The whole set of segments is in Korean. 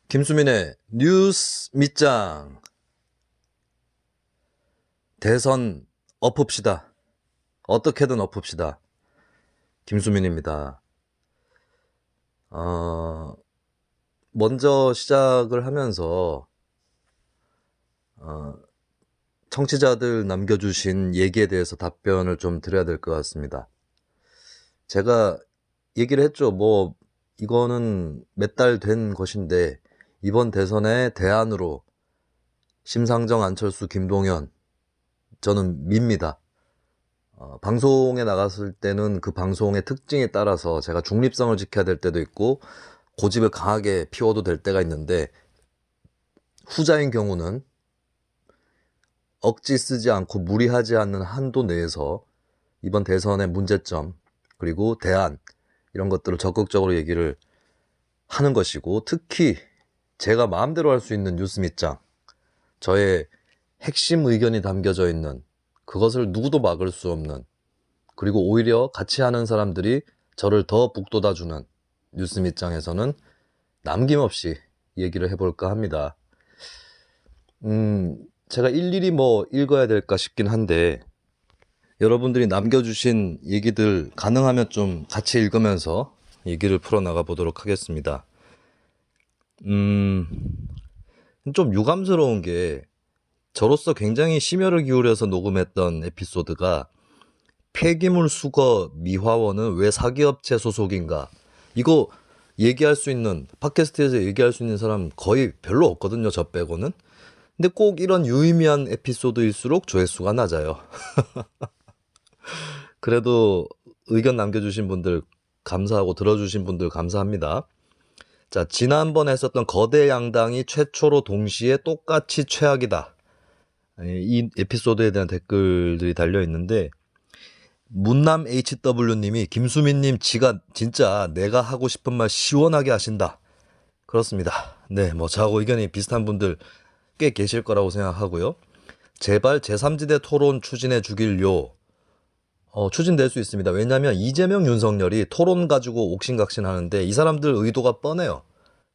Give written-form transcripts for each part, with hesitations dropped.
김수민의 뉴스 밑장. 대선 엎읍시다. 어떻게든 엎읍시다. 김수민입니다. 먼저 시작을 하면서 청취자들 남겨주신 얘기에 대해서 답변을 좀 드려야 될 것 같습니다. 제가 얘기를 했죠. 이거는 몇 달 된 것인데 이번 대선의 대안으로 심상정, 안철수, 김동연 저는 밉니다. 방송에 나갔을 때는 그 방송의 특징에 따라서 제가 중립성을 지켜야 될 때도 있고 고집을 강하게 피워도 될 때가 있는데, 후자인 경우는 억지 쓰지 않고 무리하지 않는 한도 내에서 이번 대선의 문제점 그리고 대안 이런 것들을 적극적으로 얘기를 하는 것이고, 특히 제가 마음대로 할 수 있는 뉴스 밑장, 저의 핵심 의견이 담겨져 있는, 그것을 누구도 막을 수 없는, 그리고 오히려 같이 하는 사람들이 저를 더 북돋아주는 뉴스 밑장에서는 남김없이 얘기를 해볼까 합니다. 제가 일일이 읽어야 될까 싶긴 한데, 여러분들이 남겨주신 얘기들 가능하면 좀 같이 읽으면서 얘기를 풀어나가 보도록 하겠습니다. 좀 유감스러운 게, 저로서 굉장히 심혈을 기울여서 녹음했던 에피소드가 폐기물 수거 미화원은 왜 사기업체 소속인가, 이거 얘기할 수 있는, 팟캐스트에서 얘기할 수 있는 사람 거의 별로 없거든요, 저 빼고는. 근데 꼭 이런 유의미한 에피소드일수록 조회수가 낮아요. 그래도 의견 남겨주신 분들 감사하고 들어주신 분들 감사합니다. 자, 지난번에 했었던 거대 양당이 최초로 동시에 똑같이 최악이다, 이 에피소드에 대한 댓글들이 달려있는데, 문남 HW님이 김수민님 진짜 내가 하고 싶은 말 시원하게 하신다. 그렇습니다. 네, 저하고 의견이 비슷한 분들 꽤 계실 거라고 생각하고요. 제발 제3지대 토론 추진해 주길요. 추진될 수 있습니다. 왜냐하면 이재명, 윤석열이 토론 가지고 옥신각신 하는데 이 사람들 의도가 뻔해요.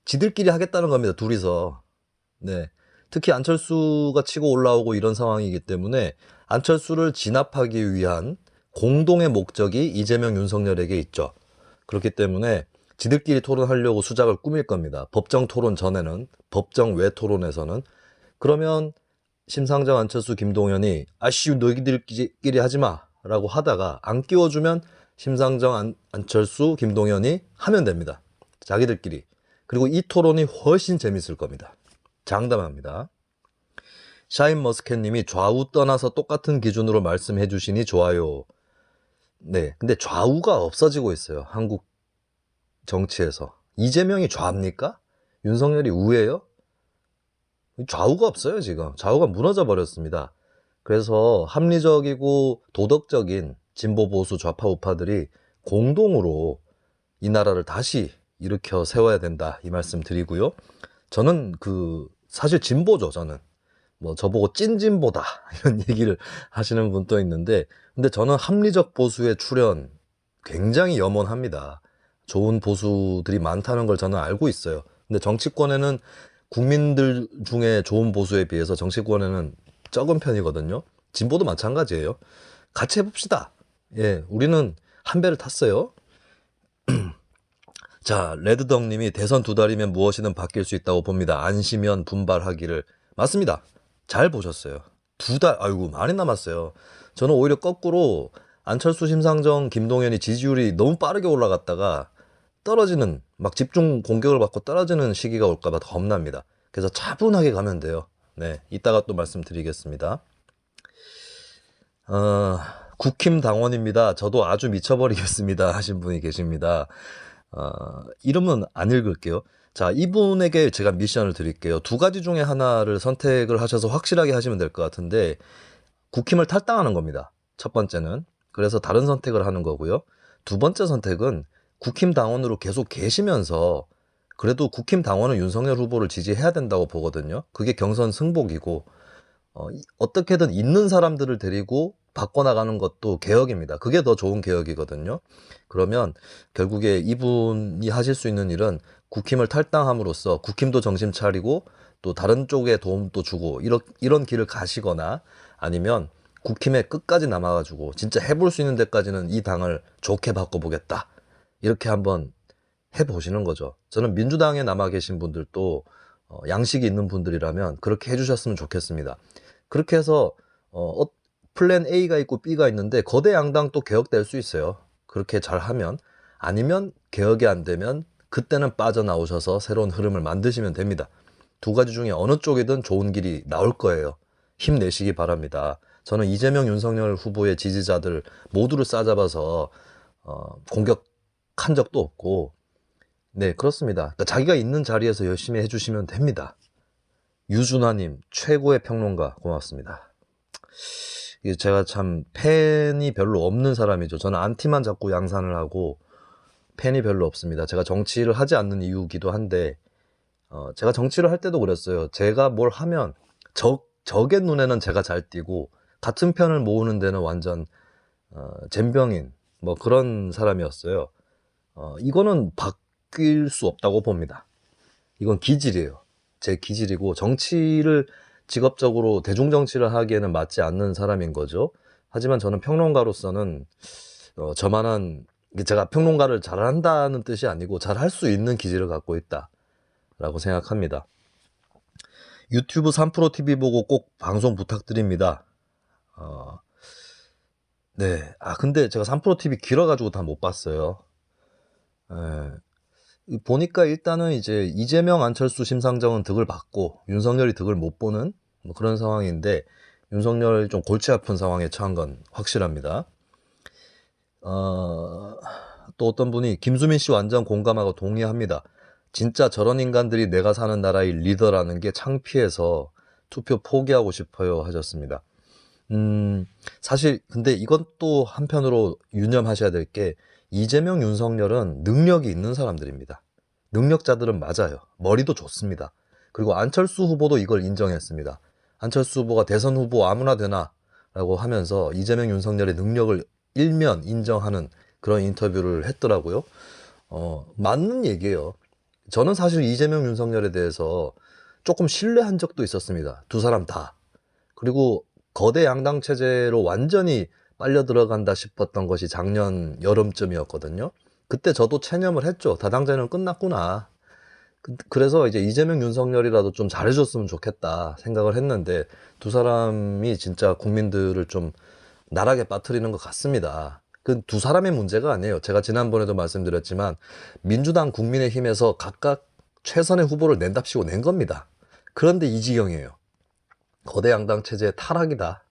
지들끼리 하겠다는 겁니다, 둘이서. 네. 특히 안철수가 치고 올라오고 이런 상황이기 때문에 안철수를 진압하기 위한 공동의 목적이 이재명, 윤석열에게 있죠. 그렇기 때문에 지들끼리 토론하려고 수작을 꾸밀 겁니다. 법정 토론 전에는, 법정 외 토론에서는. 그러면 심상정, 안철수, 김동연이 아쉬우 너희들끼리 하지마 라고 하다가 안 끼워주면 심상정, 안철수, 김동연이 하면 됩니다, 자기들끼리. 그리고 이 토론이 훨씬 재밌을 겁니다. 장담합니다. 샤인머스켓님이 좌우 떠나서 똑같은 기준으로 말씀해 주시니 좋아요. 네, 근데 좌우가 없어지고 있어요, 한국 정치에서. 이재명이 좌입니까? 윤석열이 우예요? 좌우가 없어요, 지금. 좌우가 무너져 버렸습니다. 그래서 합리적이고 도덕적인 진보, 보수, 좌파, 우파들이 공동으로 이 나라를 다시 일으켜 세워야 된다, 이 말씀 드리고요. 저는 사실 진보죠, 저는. 저보고 찐진보다 이런 얘기를 하시는 분도 있는데, 근데 저는 합리적 보수의 출현 굉장히 염원합니다. 좋은 보수들이 많다는 걸 저는 알고 있어요. 근데 정치권에는, 국민들 중에 좋은 보수에 비해서 정치권에는 적은 편이거든요. 진보도 마찬가지예요. 같이 해봅시다. 예, 우리는 한 배를 탔어요. 자, 레드덕님이 대선 2달이면 무엇이든 바뀔 수 있다고 봅니다. 안시면 분발하기를. 맞습니다. 잘 보셨어요. 2달, 아이고 많이 남았어요. 저는 오히려 거꾸로 안철수, 심상정, 김동연이 지지율이 너무 빠르게 올라갔다가 떨어지는, 집중 공격을 받고 떨어지는 시기가 올까봐 겁납니다. 그래서 차분하게 가면 돼요. 네, 이따가 또 말씀드리겠습니다. 국힘 당원입니다. 저도 아주 미쳐버리겠습니다 하신 분이 계십니다. 이름은 안 읽을게요. 자, 이분에게 제가 미션을 드릴게요. 2가지 중에 하나를 선택을 하셔서 확실하게 하시면 될 것 같은데, 국힘을 탈당하는 겁니다, 첫 번째는. 그래서 다른 선택을 하는 거고요. 2번째 선택은 국힘 당원으로 계속 계시면서, 그래도 국힘 당원은 윤석열 후보를 지지해야 된다고 보거든요. 그게 경선 승복이고, 어떻게든 있는 사람들을 데리고 바꿔나가는 것도 개혁입니다. 그게 더 좋은 개혁이거든요. 그러면 결국에 이분이 하실 수 있는 일은 국힘을 탈당함으로써 국힘도 정신 차리고 또 다른 쪽에 도움도 주고 이런 길을 가시거나 아니면 국힘에 끝까지 남아가지고 진짜 해볼 수 있는 데까지는 이 당을 좋게 바꿔보겠다. 이렇게 한번 해보시는 거죠. 저는 민주당에 남아 계신 분들도 양식이 있는 분들이라면 그렇게 해주셨으면 좋겠습니다. 그렇게 해서 플랜 A가 있고 B가 있는데 거대 양당 또 개혁될 수 있어요. 그렇게 잘하면. 아니면 개혁이 안 되면 그때는 빠져나오셔서 새로운 흐름을 만드시면 됩니다. 두 가지 중에 어느 쪽이든 좋은 길이 나올 거예요. 힘내시기 바랍니다. 저는 이재명, 윤석열 후보의 지지자들 모두를 싸잡아서 공격한 적도 없고, 네, 그렇습니다. 그러니까 자기가 있는 자리에서 열심히 해주시면 됩니다. 유준하님, 최고의 평론가, 고맙습니다. 제가 참 팬이 별로 없는 사람이죠. 저는 안티만 자꾸 양산을 하고 팬이 별로 없습니다. 제가 정치를 하지 않는 이유기도 한데, 제가 정치를 할 때도 그랬어요. 제가 뭘 하면 적의 눈에는 제가 잘 띄고 같은 편을 모으는 데는 완전 젬병인 뭐 그런 사람이었어요. 이거는 바뀔 수 없다고 봅니다. 이건 기질이에요. 제 기질이고 정치를 직업적으로 대중정치를 하기에는 맞지 않는 사람인 거죠. 하지만 저는 평론가로서는 저만한, 제가 평론가를 잘한다는 뜻이 아니고 잘할 수 있는 기질을 갖고 있다라고 생각합니다. 유튜브 3프로TV 보고 꼭 방송 부탁드립니다. 네. 근데 제가 3프로TV 길어가지고 다 못 봤어요. 보니까 일단은 이제 이재명, 안철수, 심상정은 득을 받고 윤석열이 득을 못 보는 뭐 그런 상황인데, 윤석열 좀 골치 아픈 상황에 처한 건 확실합니다. 또 어떤 분이 김수민 씨 완전 공감하고 동의합니다. 진짜 저런 인간들이 내가 사는 나라의 리더라는 게 창피해서 투표 포기하고 싶어요 하셨습니다. 사실 근데 이건 또 한편으로 유념하셔야 될 게, 이재명, 윤석열은 능력이 있는 사람들입니다. 능력자들은 맞아요. 머리도 좋습니다. 그리고 안철수 후보도 이걸 인정했습니다. 안철수 후보가 대선 후보 아무나 되나 라고 하면서 이재명, 윤석열의 능력을 일면 인정하는 그런 인터뷰를 했더라고요. 맞는 얘기예요. 저는 사실 이재명, 윤석열에 대해서 조금 신뢰한 적도 있었습니다. 두 사람 다. 그리고 거대 양당 체제로 완전히 빨려 들어간다 싶었던 것이 작년 여름쯤이었거든요. 그때 저도 체념을 했죠. 다당제는 끝났구나. 그래서 이제 이재명, 윤석열이라도 좀 잘해줬으면 좋겠다 생각을 했는데, 두 사람이 진짜 국민들을 좀 나락에 빠뜨리는 것 같습니다. 그 두 사람의 문제가 아니에요. 제가 지난번에도 말씀드렸지만 민주당, 국민의힘에서 각각 최선의 후보를 낸답시고 낸 겁니다. 그런데 이 지경이에요. 거대 양당 체제의 타락이다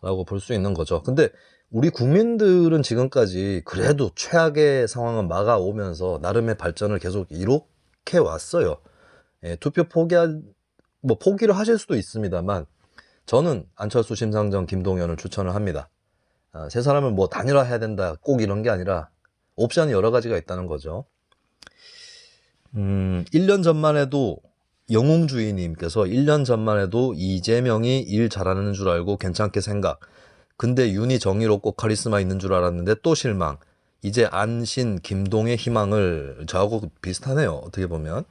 라고 볼 수 있는 거죠. 근데 우리 국민들은 지금까지 그래도 최악의 상황은 막아오면서 나름의 발전을 계속 이렇게 왔어요. 투표 포기를 하실 수도 있습니다만, 저는 안철수, 심상정, 김동연을 추천을 합니다. 세 사람을 뭐 단일화해야 된다 꼭 이런 게 아니라 옵션이 여러 가지가 있다는 거죠. 1년 전만 해도 영웅주의님께서 1년 전만 해도 이재명이 일 잘하는 줄 알고 괜찮게 생각. 근데 윤이 정의롭고 카리스마 있는 줄 알았는데 또 실망. 이제 안신, 김동의 희망을. 저하고 비슷하네요. 어떻게 보면.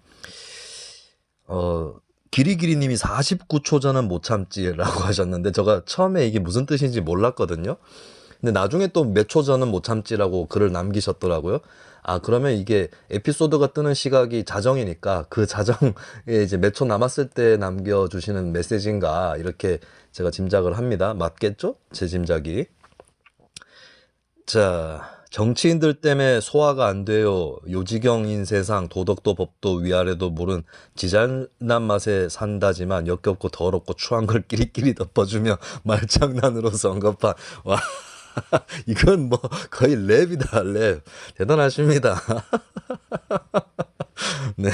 기리기리님이 49초 전은 못 참지라고 하셨는데, 제가 처음에 이게 무슨 뜻인지 몰랐거든요. 근데 나중에 또 몇 초 전은 못 참지라고 글을 남기셨더라고요. 그러면 이게 에피소드가 뜨는 시각이 자정이니까 그 자정에 이제 몇 초 남았을 때 남겨주시는 메시지인가, 이렇게 제가 짐작을 합니다. 맞겠죠? 제 짐작이. 자, 정치인들 때문에 소화가 안 돼요. 요지경인 세상, 도덕도 법도 위아래도 모른 지잘난 맛에 산다지만 역겹고 더럽고 추한 걸 끼리끼리 덮어주며 말장난으로서 언급한. 와, 이건 뭐 거의 랩이다, 랩. 대단하십니다. 네.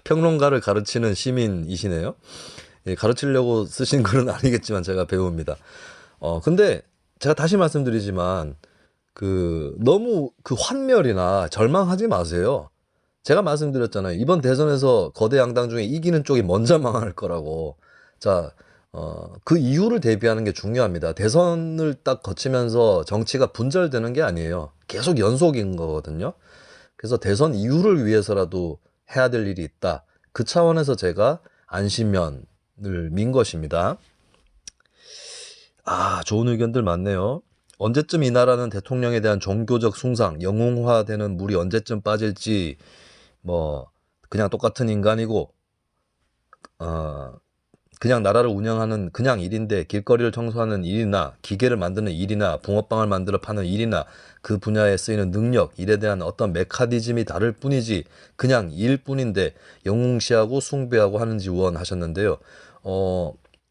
평론가를 가르치는 시민이시네요. 가르치려고 쓰신 글은 아니겠지만 제가 배웁니다. 근데 제가 다시 말씀드리지만, 너무 환멸이나 절망하지 마세요. 제가 말씀드렸잖아요. 이번 대선에서 거대 양당 중에 이기는 쪽이 먼저 망할 거라고. 자, 그 이유를 대비하는 게 중요합니다. 대선을 딱 거치면서 정치가 분절되는 게 아니에요. 계속 연속인 거거든요. 그래서 대선 이후를 위해서라도 해야 될 일이 있다. 그 차원에서 제가 안심면을 민 것입니다. 좋은 의견들 많네요. 언제쯤 이 나라는 대통령에 대한 종교적 숭상, 영웅화되는 물이 언제쯤 빠질지, 뭐 그냥 똑같은 인간이고 그냥 나라를 운영하는 그냥 일인데, 길거리를 청소하는 일이나 기계를 만드는 일이나 붕어빵을 만들어 파는 일이나 그 분야에 쓰이는 능력, 일에 대한 어떤 메커니즘이 다를 뿐이지 그냥 일뿐인데 영웅시하고 숭배하고 하는지 의원하셨는데요.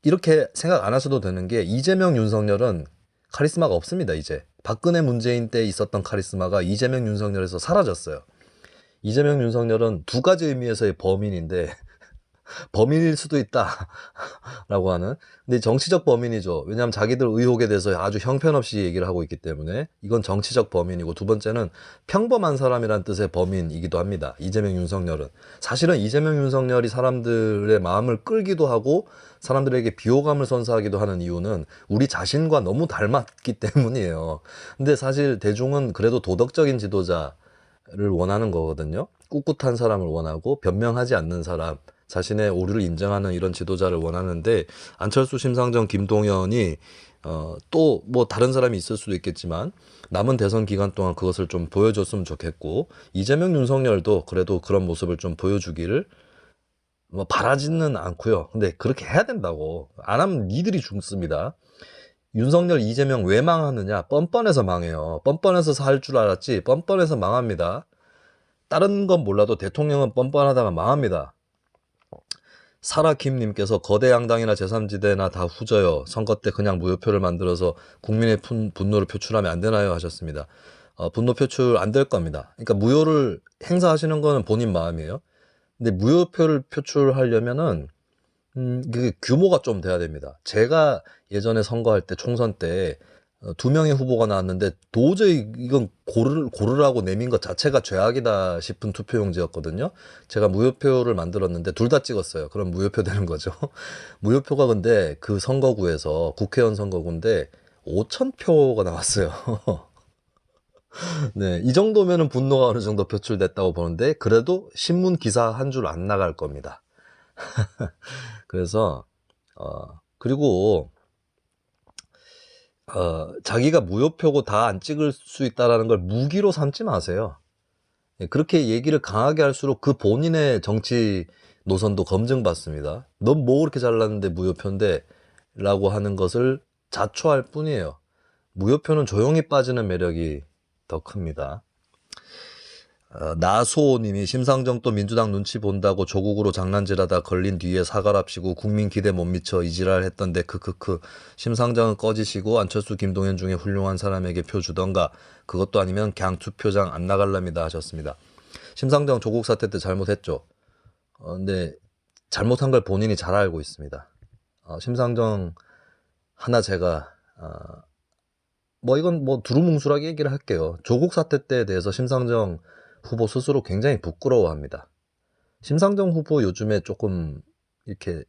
이렇게 생각 안 하셔도 되는 게, 이재명 윤석열은 카리스마가 없습니다. 이제 박근혜 문재인 때 있었던 카리스마가 이재명 윤석열에서 사라졌어요. 이재명 윤석열은 두 가지 의미에서의 범인인데 범인일 수도 있다라고 하는, 근데 정치적 범인이죠. 왜냐하면 자기들 의혹에 대해서 아주 형편없이 얘기를 하고 있기 때문에 이건 정치적 범인이고, 두 번째는 평범한 사람이란 뜻의 범인이기도 합니다. 이재명 윤석열은 사실은 이재명 윤석열이 사람들의 마음을 끌기도 하고 사람들에게 비호감을 선사하기도 하는 이유는 우리 자신과 너무 닮았기 때문이에요. 근데 사실 대중은 그래도 도덕적인 지도자를 원하는 거거든요. 꿋꿋한 사람을 원하고 변명하지 않는 사람, 자신의 오류를 인정하는 이런 지도자를 원하는데, 안철수, 심상정, 김동연이 또 뭐 다른 사람이 있을 수도 있겠지만 남은 대선 기간 동안 그것을 좀 보여줬으면 좋겠고, 이재명, 윤석열도 그래도 그런 모습을 좀 보여주기를 뭐 바라지는 않고요. 근데 그렇게 해야 된다고. 안 하면 니들이 죽습니다. 윤석열, 이재명 왜 망하느냐? 뻔뻔해서 망해요. 뻔뻔해서 살 줄 알았지 뻔뻔해서 망합니다. 다른 건 몰라도 대통령은 뻔뻔하다가 망합니다. 사라킴님께서 거대 양당이나 제3지대나 다 후져요. 선거 때 그냥 무효표를 만들어서 국민의 분노를 표출하면 안 되나요? 하셨습니다. 분노 표출 안 될 겁니다. 그러니까 무효를 행사하시는 거는 본인 마음이에요. 근데 무효표를 표출하려면은 그게 규모가 좀 돼야 됩니다. 제가 예전에 선거할 때, 총선 때 2명의 후보가 나왔는데 도저히 이건 고르라고 내민 것 자체가 죄악이다 싶은 투표용지였거든요. 제가 무효표를 만들었는데 둘 다 찍었어요. 그럼 무효표 되는 거죠. 무효표가 근데 그 선거구에서, 국회의원 선거구인데 5,000표가 나왔어요. 네, 이 정도면은 분노가 어느 정도 표출됐다고 보는데, 그래도 신문 기사 한 줄 안 나갈 겁니다. 그래서 그리고 자기가 무효표고 다 안 찍을 수 있다라는 걸 무기로 삼지 마세요. 그렇게 얘기를 강하게 할수록 그 본인의 정치 노선도 검증받습니다. 넌 뭐 그렇게 잘났는데 무효표인데 라고 하는 것을 자초할 뿐이에요. 무효표는 조용히 빠지는 매력이 더 큽니다. 나소님이 심상정 또 민주당 눈치 본다고 조국으로 장난질하다 걸린 뒤에 사과랍시고 국민 기대 못 미쳐 이지랄 했던데 크크크. 심상정은 꺼지시고 안철수, 김동연 중에 훌륭한 사람에게 표 주던가, 그것도 아니면 그냥 투표장 안 나갈랍니다 하셨습니다. 심상정 조국 사태 때 잘못했죠. 근데 잘못한 걸 본인이 잘 알고 있습니다. 심상정 하나 제가 뭐 이건 뭐 두루뭉술하게 얘기를 할게요. 조국 사태 때에 대해서 심상정 후보 스스로 굉장히 부끄러워합니다. 심상정 후보 요즘에 조금 이렇게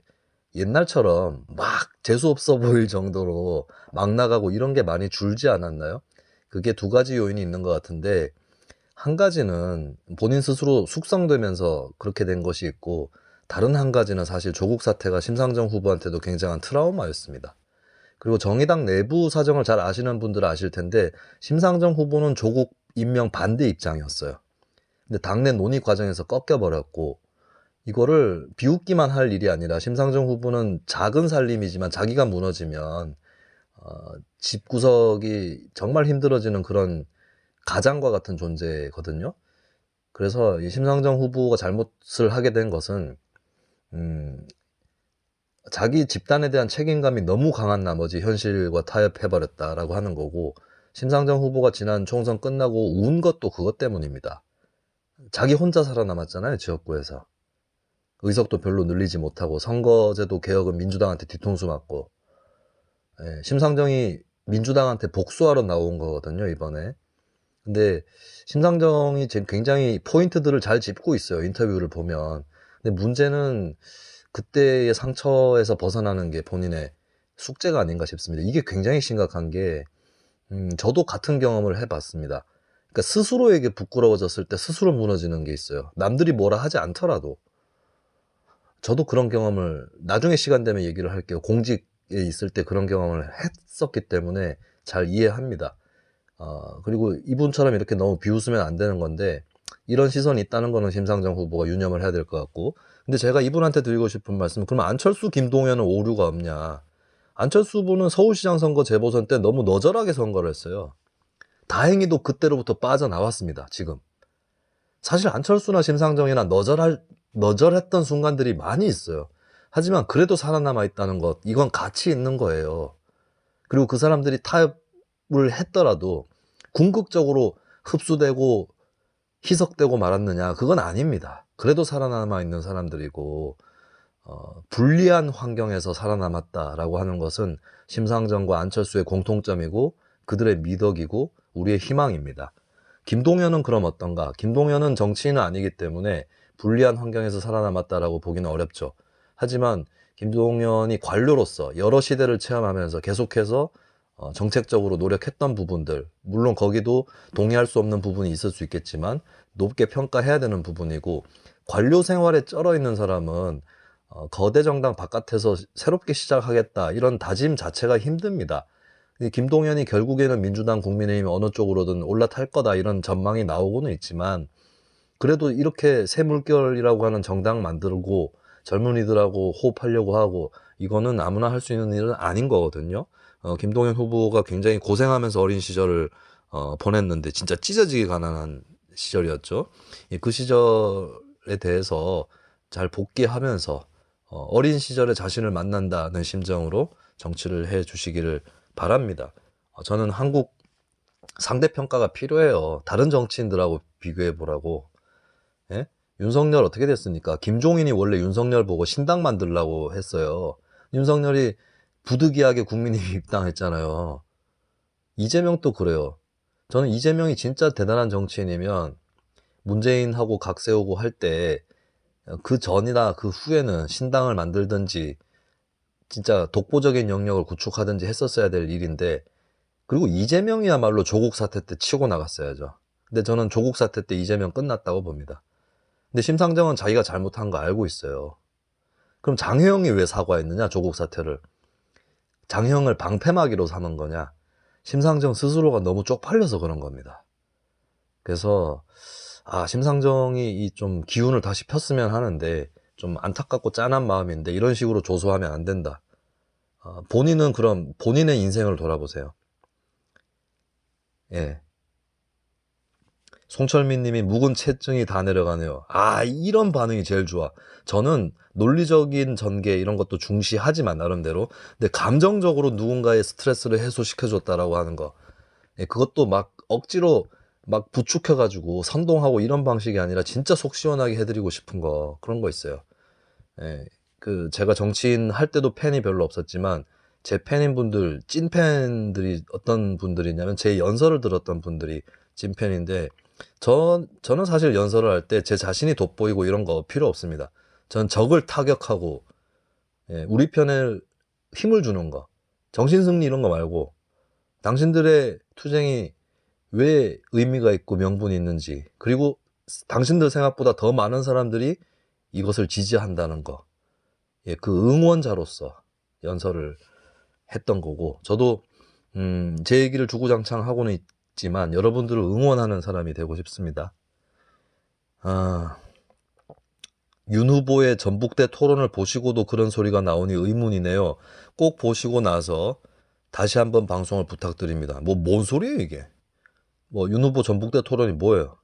옛날처럼 막 재수없어 보일 정도로 막 나가고 이런 게 많이 줄지 않았나요? 그게 두 가지 요인이 있는 것 같은데, 한 가지는 본인 스스로 숙성되면서 그렇게 된 것이 있고, 다른 한 가지는 사실 조국 사태가 심상정 후보한테도 굉장한 트라우마였습니다. 그리고 정의당 내부 사정을 잘 아시는 분들은 아실 텐데, 심상정 후보는 조국 임명 반대 입장이었어요. 근데 당내 논의 과정에서 꺾여버렸고, 이거를 비웃기만 할 일이 아니라 심상정 후보는 작은 살림이지만 자기가 무너지면 집구석이 정말 힘들어지는 그런 가장과 같은 존재거든요. 그래서 이 심상정 후보가 잘못을 하게 된 것은 자기 집단에 대한 책임감이 너무 강한 나머지 현실과 타협해버렸다라고 하는 거고, 심상정 후보가 지난 총선 끝나고 운 것도 그것 때문입니다. 자기 혼자 살아남았잖아요, 지역구에서. 의석도 별로 늘리지 못하고 선거제도 개혁은 민주당한테 뒤통수 맞고. 심상정이 민주당한테 복수하러 나온 거거든요, 이번에. 근데 심상정이 지금 굉장히 포인트들을 잘 짚고 있어요, 인터뷰를 보면. 근데 문제는 그때의 상처에서 벗어나는 게 본인의 숙제가 아닌가 싶습니다. 이게 굉장히 심각한 게, 저도 같은 경험을 해봤습니다. 그러니까 스스로에게 부끄러워졌을 때 스스로 무너지는 게 있어요. 남들이 뭐라 하지 않더라도. 저도 그런 경험을 나중에 시간 되면 얘기를 할게요. 공직에 있을 때 그런 경험을 했었기 때문에 잘 이해합니다. 그리고 이분처럼 이렇게 너무 비웃으면 안 되는 건데, 이런 시선이 있다는 거는 심상정 후보가 유념을 해야 될 것 같고, 근데 제가 이분한테 드리고 싶은 말씀은, 그러면 안철수, 김동연은 오류가 없냐? 안철수 후보는 서울시장 선거 재보선 때 너무 너절하게 선거를 했어요. 다행히도 그때로부터 빠져나왔습니다. 지금 사실 안철수나 심상정이나 너절했던 순간들이 많이 있어요. 하지만 그래도 살아남아 있다는 것, 이건 가치 있는 거예요. 그리고 그 사람들이 타협을 했더라도 궁극적으로 흡수되고 희석되고 말았느냐, 그건 아닙니다. 그래도 살아남아 있는 사람들이고, 불리한 환경에서 살아남았다라고 하는 것은 심상정과 안철수의 공통점이고 그들의 미덕이고 우리의 희망입니다. 김동연은 그럼 어떤가? 김동연은 정치인은 아니기 때문에 불리한 환경에서 살아남았다라고 보기는 어렵죠. 하지만 김동연이 관료로서 여러 시대를 체험하면서 계속해서 정책적으로 노력했던 부분들, 물론 거기도 동의할 수 없는 부분이 있을 수 있겠지만 높게 평가해야 되는 부분이고, 관료 생활에 쩔어 있는 사람은 거대 정당 바깥에서 새롭게 시작하겠다 이런 다짐 자체가 힘듭니다. 김동연이 결국에는 민주당, 국민의힘 어느 쪽으로든 올라탈 거다 이런 전망이 나오고는 있지만, 그래도 이렇게 새 물결이라고 하는 정당 만들고 젊은이들하고 호흡하려고 하고, 이거는 아무나 할 수 있는 일은 아닌 거거든요. 김동연 후보가 굉장히 고생하면서 어린 시절을 보냈는데 진짜 찢어지게 가난한 시절이었죠. 그 시절에 대해서 잘 복귀하면서 어린 시절의 자신을 만난다는 심정으로 정치를 해 주시기를 바랍니다. 저는 한국 상대평가가 필요해요. 다른 정치인들하고 비교해 보라고. 예? 윤석열 어떻게 됐습니까? 김종인이 원래 윤석열 보고 신당 만들라고 했어요. 윤석열이 부득이하게 국민의힘 입당했잖아요. 이재명도 그래요. 저는 이재명이 진짜 대단한 정치인이면 문재인하고 각 세우고 할 때 그 전이나 그 후에는 신당을 만들든지 진짜 독보적인 영역을 구축하든지 했었어야 될 일인데, 그리고 이재명이야말로 조국 사태 때 치고 나갔어야죠. 근데 저는 조국 사태 때 이재명 끝났다고 봅니다. 근데 심상정은 자기가 잘못한 거 알고 있어요. 그럼 장혜영이 왜 사과했느냐, 조국 사태를. 장혜영을 방패막이로 삼은 거냐. 심상정 스스로가 너무 쪽팔려서 그런 겁니다. 그래서 심상정이 이 좀 기운을 다시 폈으면 하는데, 좀 안타깝고 짠한 마음인데 이런 식으로 조소하면 안 된다. 본인은 그럼 본인의 인생을 돌아보세요. 예. 송철민 님이 묵은 체증이 다 내려가네요. 이런 반응이 제일 좋아. 저는 논리적인 전개 이런 것도 중시하지만 나름대로, 근데 감정적으로 누군가의 스트레스를 해소시켜줬다라고 하는 거, 예, 그것도 막 억지로 막 부축해가지고 선동하고 이런 방식이 아니라 진짜 속 시원하게 해드리고 싶은 거, 그런 거 있어요. 예, 제가 정치인 할 때도 팬이 별로 없었지만 제 팬인 분들, 찐 팬들이 어떤 분들이냐면 제 연설을 들었던 분들이 찐 팬인데, 저는 사실 연설을 할 때 제 자신이 돋보이고 이런 거 필요 없습니다. 전 적을 타격하고, 예, 우리 편에 힘을 주는 거, 정신승리 이런 거 말고 당신들의 투쟁이 왜 의미가 있고 명분이 있는지, 그리고 당신들 생각보다 더 많은 사람들이 이것을 지지한다는 거, 예, 그 응원자로서 연설을 했던 거고, 저도 제 얘기를 주구장창 하고는 있지만 여러분들을 응원하는 사람이 되고 싶습니다. 윤 후보의 전북대 토론을 보시고도 그런 소리가 나오니 의문이네요. 꼭 보시고 나서 다시 한번 방송을 부탁드립니다. 뭔 소리예요 이게? 윤 후보 전북대 토론이 뭐예요?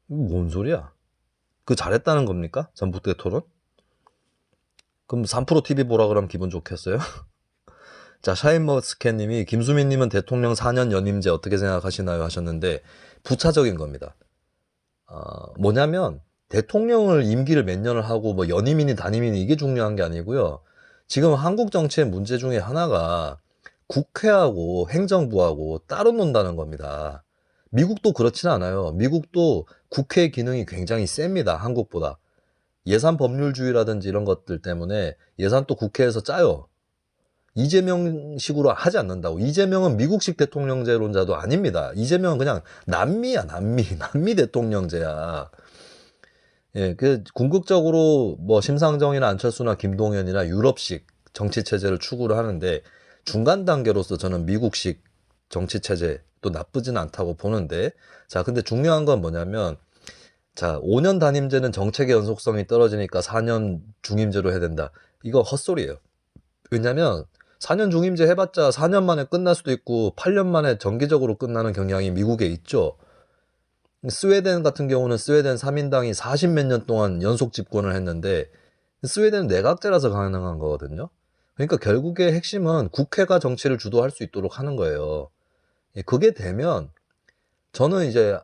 뭔 소리야? 잘했다는 겁니까? 전북대 토론? 그럼 3프로 TV 보라 그러면 기분 좋겠어요? 자, 샤인머스켓님이 김수민님은 대통령 4년 연임제 어떻게 생각하시나요? 하셨는데, 부차적인 겁니다. 뭐냐면 대통령을 임기를 몇 년을 하고 연임이니 단임이니 이게 중요한 게 아니고요. 지금 한국 정치의 문제 중에 하나가 국회하고 행정부하고 따로 논다는 겁니다. 미국도 그렇진 않아요. 미국도 국회의 기능이 굉장히 셉니다. 한국보다. 예산 법률주의라든지 이런 것들 때문에 예산도 국회에서 짜요. 이재명식으로 하지 않는다고. 이재명은 미국식 대통령제론자도 아닙니다. 이재명은 그냥 남미야, 남미 대통령제야. 예, 궁극적으로 뭐 심상정이나 안철수나 김동연이나 유럽식 정치 체제를 추구를 하는데, 중간 단계로서 저는 미국식 정치 체제도 나쁘진 않다고 보는데, 자, 근데 중요한 건 뭐냐면, 자, 5년 단임제는 정책의 연속성이 떨어지니까 4년 중임제로 해야 된다. 이거 헛소리예요. 왜냐면 4년 중임제 해봤자 4년 만에 끝날 수도 있고 8년 만에 정기적으로 끝나는 경향이 미국에 있죠. 스웨덴 같은 경우는 스웨덴 3인당이 40 몇 년 동안 연속 집권을 했는데, 스웨덴은 내각제라서 가능한 거거든요. 그러니까 결국의 핵심은 국회가 정치를 주도할 수 있도록 하는 거예요. 그게 되면 저는 이제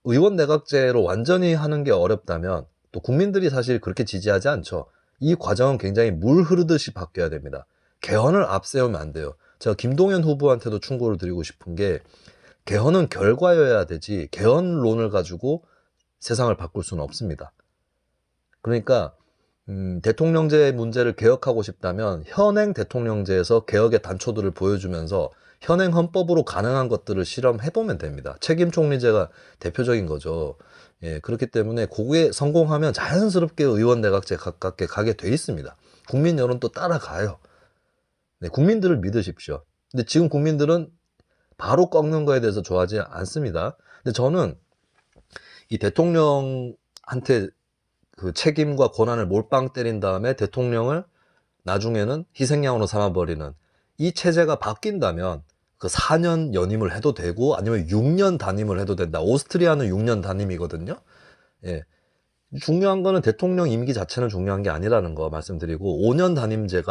의원 내각제로 완전히 하는 게 어렵다면, 또 국민들이 사실 그렇게 지지하지 않죠. 이 과정은 굉장히 물 흐르듯이 바뀌어야 됩니다. 개헌을 앞세우면 안 돼요. 제가 김동연 후보한테도 충고를 드리고 싶은 게, 개헌은 결과여야 되지 개헌론을 가지고 세상을 바꿀 수는 없습니다. 그러니까 대통령제 문제를 개혁하고 싶다면 현행 대통령제에서 개혁의 단초들을 보여주면서 현행 헌법으로 가능한 것들을 실험해보면 됩니다. 책임 총리제가 대표적인 거죠. 예, 그렇기 때문에 그게 성공하면 자연스럽게 의원 내각제 가깝게 가게 돼 있습니다. 국민 여론도 따라가요. 네, 국민들을 믿으십시오. 근데 지금 국민들은 바로 꺾는 거에 대해서 좋아하지 않습니다. 근데 저는 이 대통령한테 그 책임과 권한을 몰빵 때린 다음에 대통령을 나중에는 희생양으로 삼아버리는 이 체제가 바뀐다면 그 4년 연임을 해도 되고 아니면 6년 단임을 해도 된다. 오스트리아는 6년 단임이거든요. 예. 중요한 거는 대통령 임기 자체는 중요한 게 아니라는 거 말씀드리고, 5년 단임제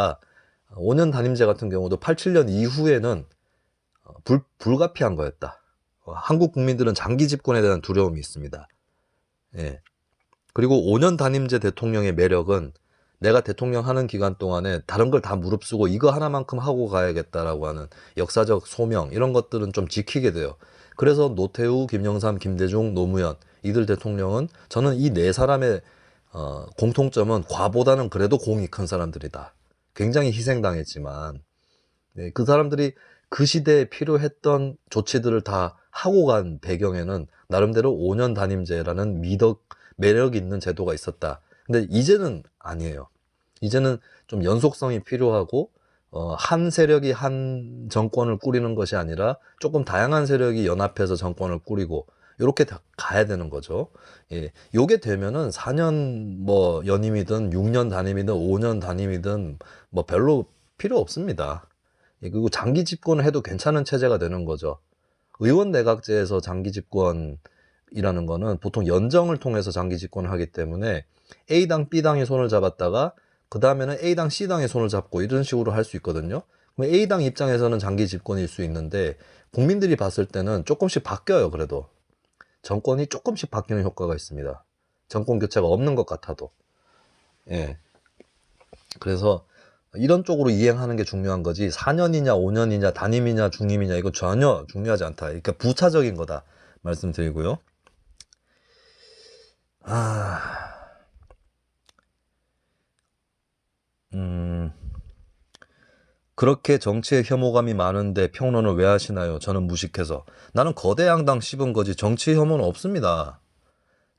같은 경우도 87년 이후에는 불가피한 거였다. 한국 국민들은 장기 집권에 대한 두려움이 있습니다. 예. 그리고 5년 단임제 대통령의 매력은 내가 대통령 하는 기간 동안에 다른 걸 다 무릅쓰고 이거 하나만큼 하고 가야겠다라고 하는 역사적 소명, 이런 것들은 좀 지키게 돼요. 그래서 노태우, 김영삼, 김대중, 노무현 이들 대통령은, 저는 이 네 사람의 공통점은 과보다는 그래도 공이 큰 사람들이다. 굉장히 희생당했지만, 네, 그 사람들이 그 시대에 필요했던 조치들을 다 하고 간 배경에는 나름대로 5년 단임제라는 매력 있는 제도가 있었다. 근데 이제는 아니에요. 이제는 좀 연속성이 필요하고, 한 세력이 한 정권을 꾸리는 것이 아니라 조금 다양한 세력이 연합해서 정권을 꾸리고, 이렇게 다 가야 되는 거죠. 예, 요게 되면은 4년 뭐 연임이든 6년 단임이든 5년 단임이든 뭐 별로 필요 없습니다. 예, 그리고 장기 집권을 해도 괜찮은 체제가 되는 거죠. 의원 내각제에서 장기 집권이라는 거는 보통 연정을 통해서 장기 집권을 하기 때문에 A당, B당이 손을 잡았다가 그 다음에는 A당, C당이 손을 잡고 이런 식으로 할 수 있거든요. 그럼 A당 입장에서는 장기 집권일 수 있는데, 국민들이 봤을 때는 조금씩 바뀌어요. 그래도 정권이 조금씩 바뀌는 효과가 있습니다. 정권 교체가 없는 것 같아도. 예. 그래서 이런 쪽으로 이행하는 게 중요한 거지, 4년이냐 5년이냐 단임이냐 중임이냐 이거 전혀 중요하지 않다. 그러니까 부차적인 거다 말씀드리고요. 그렇게 정치에 혐오감이 많은데 평론을 왜 하시나요? 저는 무식해서. 나는 거대 양당 씹은 거지 정치에 혐오는 없습니다.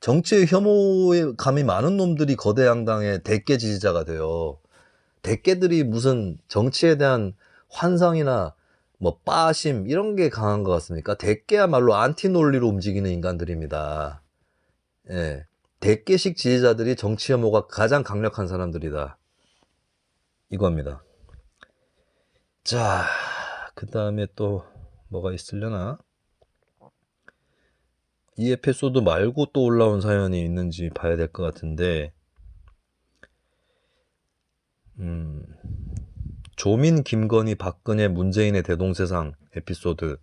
정치에 혐오감이 많은 놈들이 거대 양당의 대깨 지지자가 돼요. 대깨들이 무슨 정치에 대한 환상이나 뭐 빠심 이런 게 강한 것 같습니까? 대깨야말로 안티 논리로 움직이는 인간들입니다. 예. 대깨식 지지자들이 정치 혐오가 가장 강력한 사람들이다. 이겁니다. 자, 그 다음에 또 뭐가 있으려나? 이 에피소드 말고 또 올라온 사연이 있는지 봐야 될 것 같은데, 조민, 김건희, 박근혜, 문재인의 대동세상 에피소드.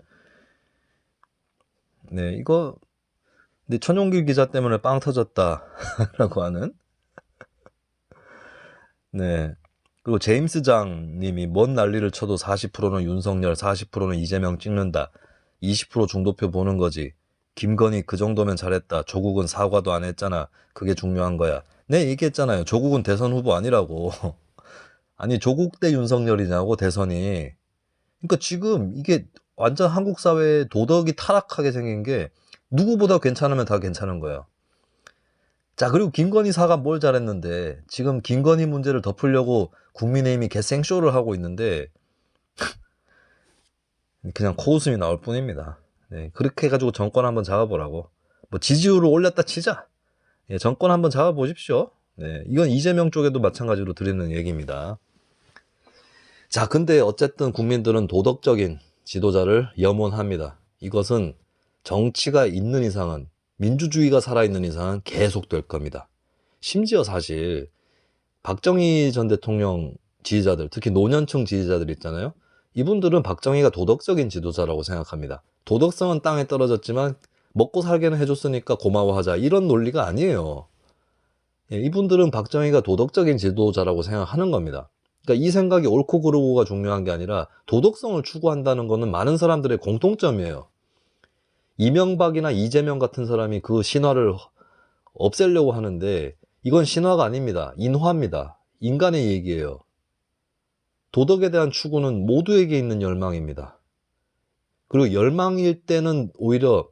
네, 이거 근데 천용길 기자 때문에 빵 터졌다라고 하는. 네. 그리고 제임스 장 님이 뭔 난리를 쳐도 40%는 윤석열, 40%는 이재명 찍는다. 20% 중도표 보는 거지. 김건희 그 정도면 잘했다. 조국은 사과도 안 했잖아. 그게 중요한 거야. 네, 얘기했잖아요. 조국은 대선 후보 아니라고. 아니 조국 대 윤석열이냐고 대선이. 그러니까 지금 이게 완전 한국 사회의 도덕이 타락하게 생긴 게 누구보다 괜찮으면 다 괜찮은 거예요. 자, 그리고 김건희 사가 뭘 잘했는데 지금 김건희 문제를 덮으려고 국민의힘이 개생쇼를 하고 있는데 그냥 코웃음이 나올 뿐입니다. 네, 그렇게 해가지고 정권 한번 잡아보라고. 뭐 지지율을 올렸다 치자. 예, 정권 한번 잡아보십시오. 네, 이건 이재명 쪽에도 마찬가지로 드리는 얘기입니다. 자, 근데 어쨌든 국민들은 도덕적인 지도자를 염원합니다. 이것은 정치가 있는 이상은, 민주주의가 살아있는 이상은 계속 될 겁니다. 심지어 사실 박정희 전 대통령 지지자들, 특히 노년층 지지자들 있잖아요. 이분들은 박정희가 도덕적인 지도자라고 생각합니다. 도덕성은 땅에 떨어졌지만 먹고 살게는 해줬으니까 고마워하자, 이런 논리가 아니에요. 예, 이분들은 박정희가 도덕적인 지도자라고 생각하는 겁니다. 그러니까 이 생각이 옳고 그르고가 중요한 게 아니라 도덕성을 추구한다는 것은 많은 사람들의 공통점이에요. 이명박이나 이재명 같은 사람이 그 신화를 없애려고 하는데 이건 신화가 아닙니다. 인화입니다. 인간의 얘기예요. 도덕에 대한 추구는 모두에게 있는 열망입니다. 그리고 열망일 때는 오히려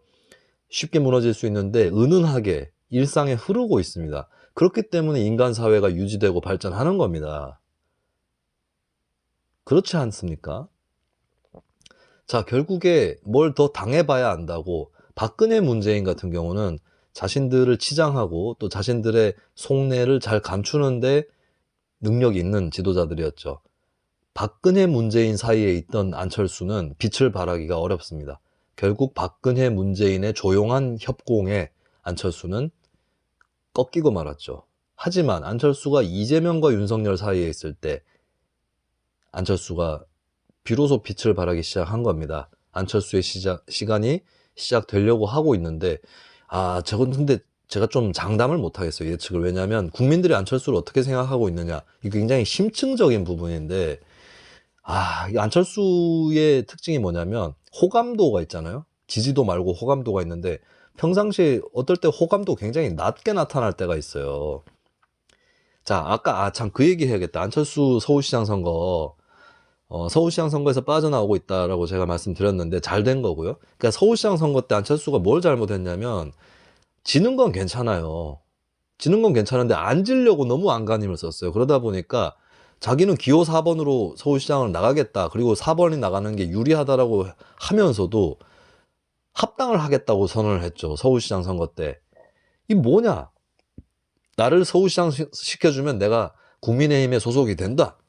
쉽게 무너질 수 있는데 은은하게 일상에 흐르고 있습니다. 그렇기 때문에 인간 사회가 유지되고 발전하는 겁니다. 그렇지 않습니까? 자, 결국에 뭘 더 당해봐야 안다고 박근혜 문재인 같은 경우는 자신들을 치장하고 또 자신들의 속내를 잘 감추는데 능력이 있는 지도자들이었죠. 박근혜 문재인 사이에 있던 안철수는 빛을 발하기가 어렵습니다. 결국 박근혜 문재인의 조용한 협공에 안철수는 꺾이고 말았죠. 하지만 안철수가 이재명과 윤석열 사이에 있을 때 안철수가 비로소 빛을 발하기 시작한 겁니다. 안철수의 시간이 시작되려고 하고 있는데, 저건 근데 제가 좀 장담을 못하겠어요, 예측을. 왜냐하면 국민들이 안철수를 어떻게 생각하고 있느냐, 이게 굉장히 심층적인 부분인데, 이 안철수의 특징이 뭐냐면 호감도가 있잖아요. 지지도 말고 호감도가 있는데 평상시에 어떨 때 호감도 굉장히 낮게 나타날 때가 있어요. 자, 아까 참 그 얘기 해야겠다. 안철수 서울시장 선거, 서울시장 선거에서 빠져나오고 있다라고 제가 말씀드렸는데 잘 된 거고요. 그러니까 서울시장 선거 때 안철수가 뭘 잘못했냐면 지는 건 괜찮아요. 지는 건 괜찮은데 안 지려고 너무 안간힘을 썼어요. 그러다 보니까 자기는 기호 4번으로 서울시장을 나가겠다, 그리고 4번이 나가는 게 유리하다라고 하면서도 합당을 하겠다고 선언을 했죠. 서울시장 선거 때. 이 뭐냐? 나를 서울시장 시켜주면 내가 국민의힘에 소속이 된다.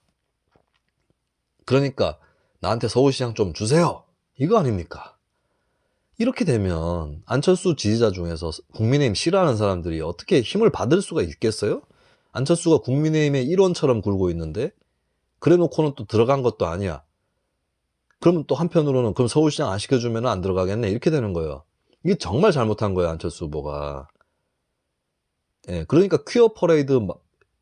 그러니까 나한테 서울시장 좀 주세요. 이거 아닙니까? 이렇게 되면 안철수 지지자 중에서 국민의힘 싫어하는 사람들이 어떻게 힘을 받을 수가 있겠어요? 안철수가 국민의힘의 일원처럼 굴고 있는데 그래 놓고는 또 들어간 것도 아니야. 그러면 또 한편으로는 그럼 서울시장 안 시켜주면 안 들어가겠네, 이렇게 되는 거예요. 이게 정말 잘못한 거예요, 안철수 후보가. 예, 그러니까 퀴어 퍼레이드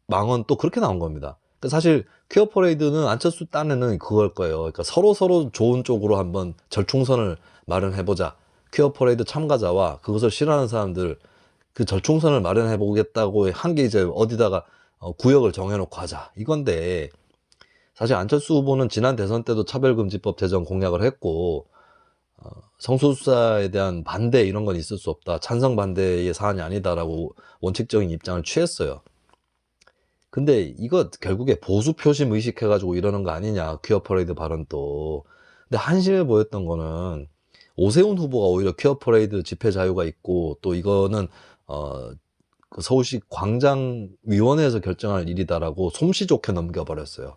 망언 또 그렇게 나온 겁니다. 그러니까 사실 퀴어 퍼레이드는 안철수 딴에는 그걸 거예요. 그러니까 서로 좋은 쪽으로 한번 절충선을 마련해보자. 퀴어 퍼레이드 참가자와 그것을 싫어하는 사람들, 그 절충선을 마련해 보겠다고 한 게 이제 어디다가 구역을 정해놓고 하자, 이건데, 사실 안철수 후보는 지난 대선 때도 차별금지법 제정 공약을 했고, 성소수자에 대한 반대 이런 건 있을 수 없다, 찬성 반대의 사안이 아니다라고 원칙적인 입장을 취했어요. 근데 이거 결국에 보수 표심 의식해가지고 이러는 거 아니냐, 퀴어 퍼레이드 발언도. 근데 한심해 보였던 거는 오세훈 후보가 오히려 퀴어 퍼레이드 집회 자유가 있고 또 이거는 그 서울시 광장위원회에서 결정할 일이다라고 솜씨 좋게 넘겨버렸어요.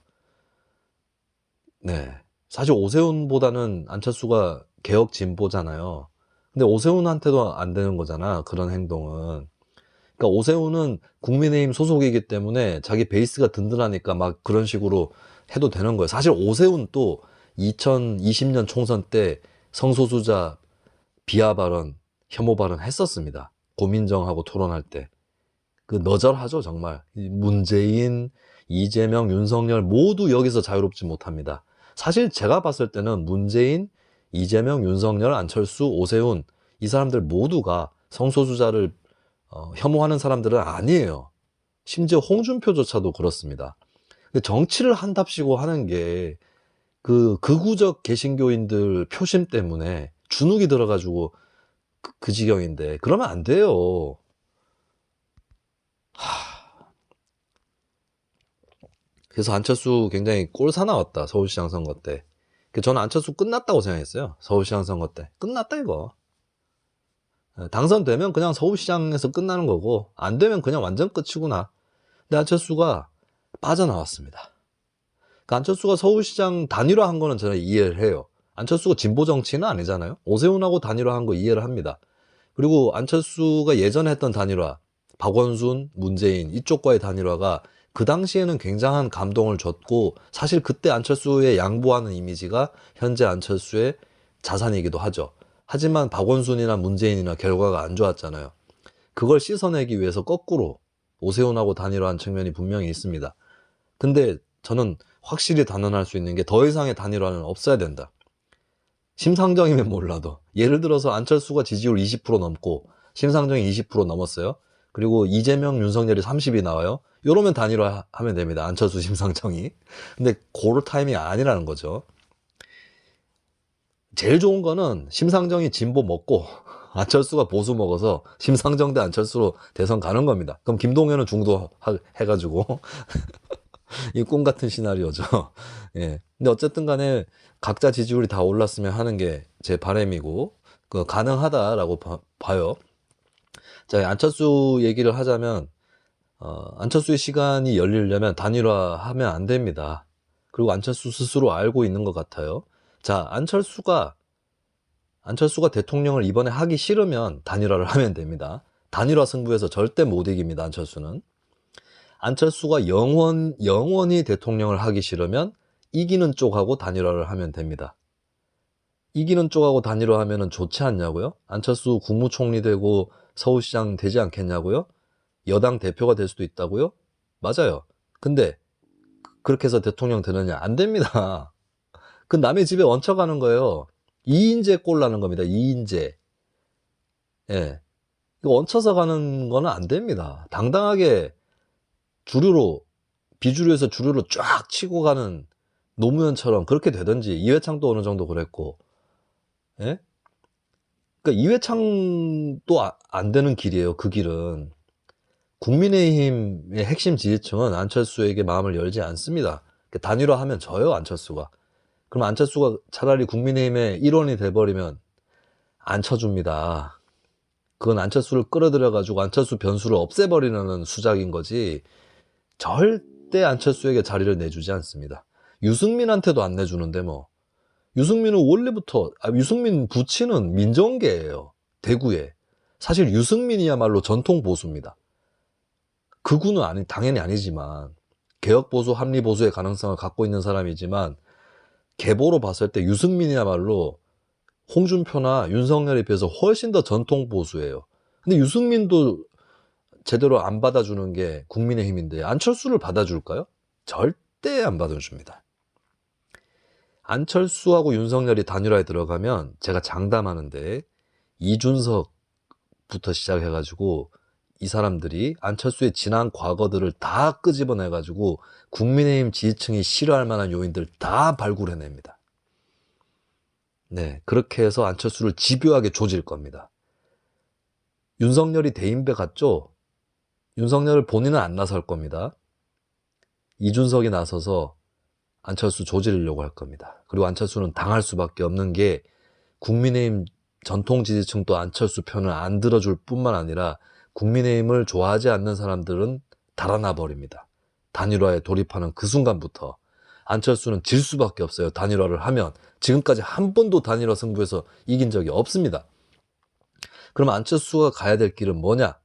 네, 사실 오세훈보다는 안철수가 개혁 진보잖아요. 근데 오세훈한테도 안 되는 거잖아, 그런 행동은. 그러니까 오세훈은 국민의힘 소속이기 때문에 자기 베이스가 든든하니까 막 그런 식으로 해도 되는 거예요. 사실 오세훈 또 2020년 총선 때 성소수자 비하 발언, 혐오 발언 했었습니다. 고민정하고 토론할 때. 그 너절하죠, 정말. 문재인, 이재명, 윤석열 모두 여기서 자유롭지 못합니다. 사실 제가 봤을 때는 문재인, 이재명, 윤석열, 안철수, 오세훈, 이 사람들 모두가 성소수자를 혐오하는 사람들은 아니에요. 심지어 홍준표조차도 그렇습니다. 근데 정치를 한답시고 하는 게 그 극우적 개신교인들 표심 때문에 주눅이 들어가지고 그 지경인데 그러면 안 돼요. 그래서 안철수 굉장히 꼴사 나왔다. 서울시장 선거 때. 저는 안철수 끝났다고 생각했어요. 서울시장 선거 때. 끝났다 이거. 당선되면 그냥 서울시장에서 끝나는 거고 안 되면 그냥 완전 끝이구나. 근데 안철수가 빠져나왔습니다. 그러니까 안철수가 서울시장 단일화한 거는 저는 이해를 해요. 안철수가 진보 정치는 아니잖아요. 오세훈하고 단일화한 거 이해를 합니다. 그리고 안철수가 예전에 했던 단일화, 박원순, 문재인 이쪽과의 단일화가 그 당시에는 굉장한 감동을 줬고 사실 그때 안철수의 양보하는 이미지가 현재 안철수의 자산이기도 하죠. 하지만 박원순이나 문재인이나 결과가 안 좋았잖아요. 그걸 씻어내기 위해서 거꾸로 오세훈하고 단일화한 측면이 분명히 있습니다. 근데 저는 확실히 단언할 수 있는 게 더 이상의 단일화는 없어야 된다. 심상정이면 몰라도 예를 들어서 안철수가 지지율 20% 넘고 심상정이 20% 넘었어요. 그리고 이재명, 윤석열이 30이 나와요. 이러면 단일화 하면 됩니다. 안철수, 심상정이. 근데 고럴 타임이 아니라는 거죠. 제일 좋은 거는 심상정이 진보 먹고 안철수가 보수 먹어서 심상정 대 안철수로 대선 가는 겁니다. 그럼 김동연은 중도 해가지고 이 꿈 같은 시나리오죠. 예. 근데 어쨌든 간에 각자 지지율이 다 올랐으면 하는 게 제 바람이고 그 가능하다라고 봐요. 자, 안철수 얘기를 하자면 안철수의 시간이 열리려면 단일화하면 안 됩니다. 그리고 안철수 스스로 알고 있는 것 같아요. 자, 안철수가 대통령을 이번에 하기 싫으면 단일화를 하면 됩니다. 단일화 승부에서 절대 못 이깁니다. 안철수가 영원히 대통령을 하기 싫으면 이기는 쪽하고 단일화를 하면 됩니다. 이기는 쪽하고 단일화하면 좋지 않냐고요? 안철수 국무총리 되고 서울시장 되지 않겠냐고요? 여당 대표가 될 수도 있다고요? 맞아요. 근데 그렇게 해서 대통령 되느냐? 안 됩니다. 그 남의 집에 얹혀가는 거예요. 2인제 꼴라는 겁니다. 2인제. 예. 이거 얹혀서 가는 거는 안 됩니다. 당당하게 비주류에서 주류로 쫙 치고 가는 노무현처럼 그렇게 되든지, 이회창도 어느 정도 그랬고, 예? 그러니까 이회창도 안 되는 길이에요. 그 길은. 국민의힘의 핵심 지지층은 안철수에게 마음을 열지 않습니다. 단일화하면 져요, 안철수가. 그럼 안철수가 차라리 국민의힘의 일원이 돼버리면 안 쳐줍니다. 그건 안철수를 끌어들여가지고 안철수 변수를 없애버리는 수작인 거지 절대 안철수에게 자리를 내주지 않습니다. 유승민한테도 안 내주는데 뭐. 유승민은 원래부터 유승민 부친은 민정계예요. 대구에. 사실 유승민이야말로 전통 보수입니다. 극우는 당연히 아니지만 개혁보수, 합리보수의 가능성을 갖고 있는 사람이지만 계보로 봤을 때 유승민이야말로 홍준표나 윤석열에 비해서 훨씬 더 전통 보수예요. 근데 유승민도 제대로 안 받아주는 게 국민의힘인데 안철수를 받아줄까요? 절대 안 받아줍니다. 안철수하고 윤석열이 단일화에 들어가면 제가 장담하는데 이준석부터 시작해가지고 이 사람들이 안철수의 지난 과거들을 다 끄집어내가지고 국민의힘 지지층이 싫어할 만한 요인들 다 발굴해냅니다. 네, 그렇게 해서 안철수를 집요하게 조질 겁니다. 윤석열이 대인배 같죠? 윤석열 본인은 안 나설 겁니다. 이준석이 나서서 안철수 조지려고 할 겁니다. 그리고 안철수는 당할 수밖에 없는 게 국민의힘 전통 지지층도 안철수 편을 안 들어줄 뿐만 아니라 국민의힘을 좋아하지 않는 사람들은 달아나 버립니다. 단일화에 돌입하는 그 순간부터 안철수는 질 수밖에 없어요. 단일화를 하면. 지금까지 한 번도 단일화 승부에서 이긴 적이 없습니다. 그럼 안철수가 가야 될 길은 뭐냐?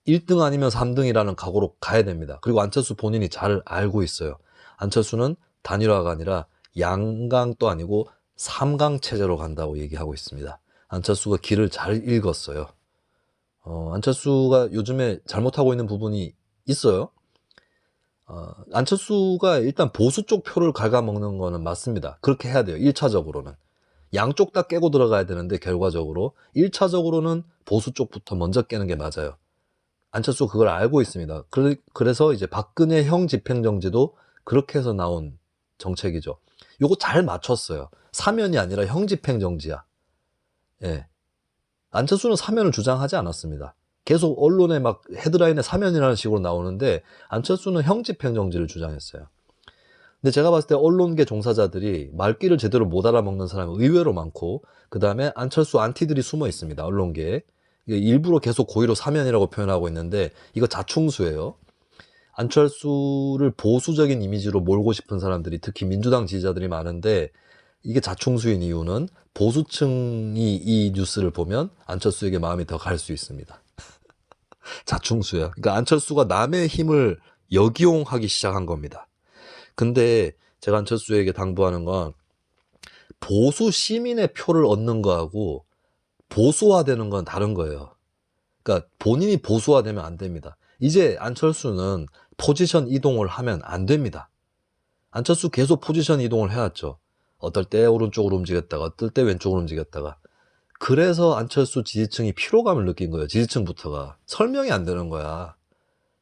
1등 아니면 3등이라는 각오로 가야 됩니다. 그리고 안철수 본인이 잘 알고 있어요. 안철수는 단일화가 아니라 양강도 아니고 3강 체제로 간다고 얘기하고 있습니다. 안철수가 길을 잘 읽었어요. 안철수가 요즘에 잘못하고 있는 부분이 있어요. 안철수가 일단 보수 쪽 표를 갉아먹는 거는 맞습니다. 그렇게 해야 돼요. 1차적으로는. 양쪽 다 깨고 들어가야 되는데 결과적으로 1차적으로는 보수 쪽부터 먼저 깨는 게 맞아요. 안철수 그걸 알고 있습니다. 그래서 이제 박근혜 형 집행정지도 그렇게 해서 나온 정책이죠. 요거 잘 맞췄어요. 사면이 아니라 형집행정지야. 예. 안철수는 사면을 주장하지 않았습니다. 계속 언론에 막 헤드라인에 사면이라는 식으로 나오는데 안철수는 형집행정지를 주장했어요. 근데 제가 봤을 때 언론계 종사자들이 말귀를 제대로 못 알아먹는 사람이 의외로 많고, 그 다음에 안철수 안티들이 숨어 있습니다. 언론계에. 일부러 계속 고의로 사면이라고 표현하고 있는데 이거 자충수예요. 안철수를 보수적인 이미지로 몰고 싶은 사람들이, 특히 민주당 지지자들이 많은데, 이게 자충수인 이유는 보수층이 이 뉴스를 보면 안철수에게 마음이 더 갈 수 있습니다. 자충수야. 그러니까 안철수가 남의 힘을 역이용하기 시작한 겁니다. 근데 제가 안철수에게 당부하는 건, 보수 시민의 표를 얻는 거하고 보수화되는 건 다른 거예요. 그러니까 본인이 보수화되면 안 됩니다. 이제 안철수는 포지션 이동을 하면 안 됩니다. 안철수 계속 포지션 이동을 해왔죠. 어떨 때 오른쪽으로 움직였다가 어떨 때 왼쪽으로 움직였다가. 그래서 안철수 지지층이 피로감을 느낀 거예요. 지지층부터가. 설명이 안 되는 거야.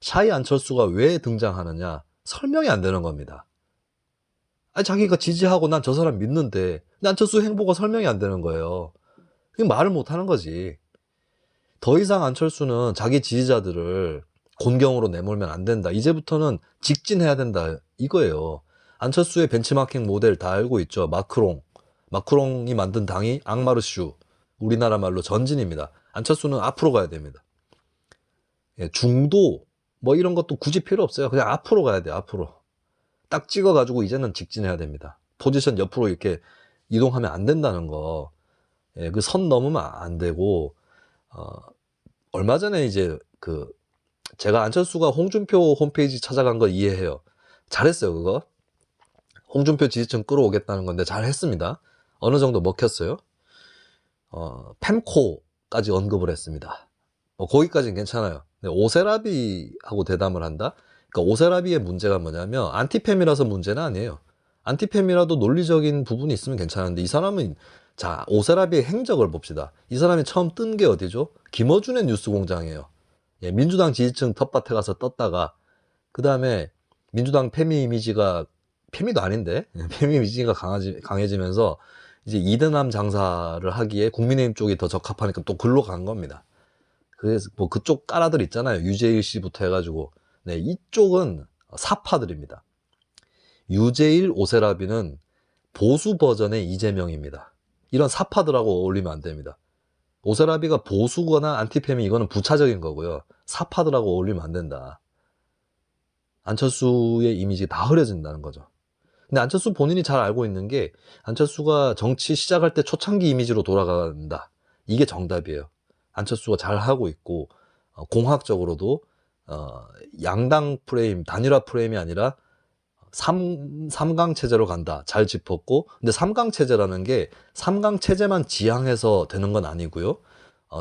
샤이 안철수가 왜 등장하느냐, 설명이 안 되는 겁니다. 아니, 자기가 지지하고 난 저 사람 믿는데, 근데 안철수 행보가 설명이 안 되는 거예요. 그냥 말을 못 하는 거지. 더 이상 안철수는 자기 지지자들을 곤경으로 내몰면 안 된다. 이제부터는 직진해야 된다. 이거예요. 안철수의 벤치마킹 모델 다 알고 있죠. 마크롱. 마크롱이 만든 당이 앙마르슈. 우리나라 말로 전진입니다. 안철수는 앞으로 가야 됩니다. 예, 중도 뭐 이런 것도 굳이 필요 없어요. 그냥 앞으로 가야 돼요. 앞으로. 딱 찍어가지고 이제는 직진해야 됩니다. 포지션 옆으로 이렇게 이동하면 안 된다는 거. 예, 그 선 넘으면 안 되고, 얼마 전에 이제 제가 안철수가 홍준표 홈페이지 찾아간 거 이해해요. 잘했어요, 그거. 홍준표 지지층 끌어오겠다는 건데 잘했습니다. 어느 정도 먹혔어요. 펜코까지 언급을 했습니다. 거기까지는 괜찮아요. 근데 오세라비하고 대담을 한다? 그러니까 오세라비의 문제가 뭐냐면 안티팸이라서 문제는 아니에요. 안티팸이라도 논리적인 부분이 있으면 괜찮은데, 이 사람은, 자, 오세라비의 행적을 봅시다. 이 사람이 처음 뜬 게 어디죠? 김어준의 뉴스공장이에요. 예, 민주당 지지층 텃밭에 가서 떴다가, 그 다음에 민주당 패미 이미지가, 패미도 아닌데, 패미 이미지가 강해지면서 이제 이대남 장사를 하기에 국민의힘 쪽이 더 적합하니까 또 글로 간 겁니다. 그래서 뭐 그쪽 까라들 있잖아요. 유재일 씨부터 해가지고. 네, 이쪽은 사파들입니다. 유재일, 오세라비는 보수 버전의 이재명입니다. 이런 사파들하고 어울리면 안 됩니다. 오세라비가 보수거나 안티팸이, 이거는 부차적인 거고요. 사파들하고 어울리면 안 된다. 안철수의 이미지 다 흐려진다는 거죠. 근데 안철수 본인이 잘 알고 있는 게, 안철수가 정치 시작할 때 초창기 이미지로 돌아간다. 이게 정답이에요. 안철수가 잘 하고 있고, 공학적으로도 양당 프레임, 단일화 프레임이 아니라 3강 체제로 간다. 잘 짚었고, 근데 3강 체제라는 게 3강 체제만 지향해서 되는 건 아니고요.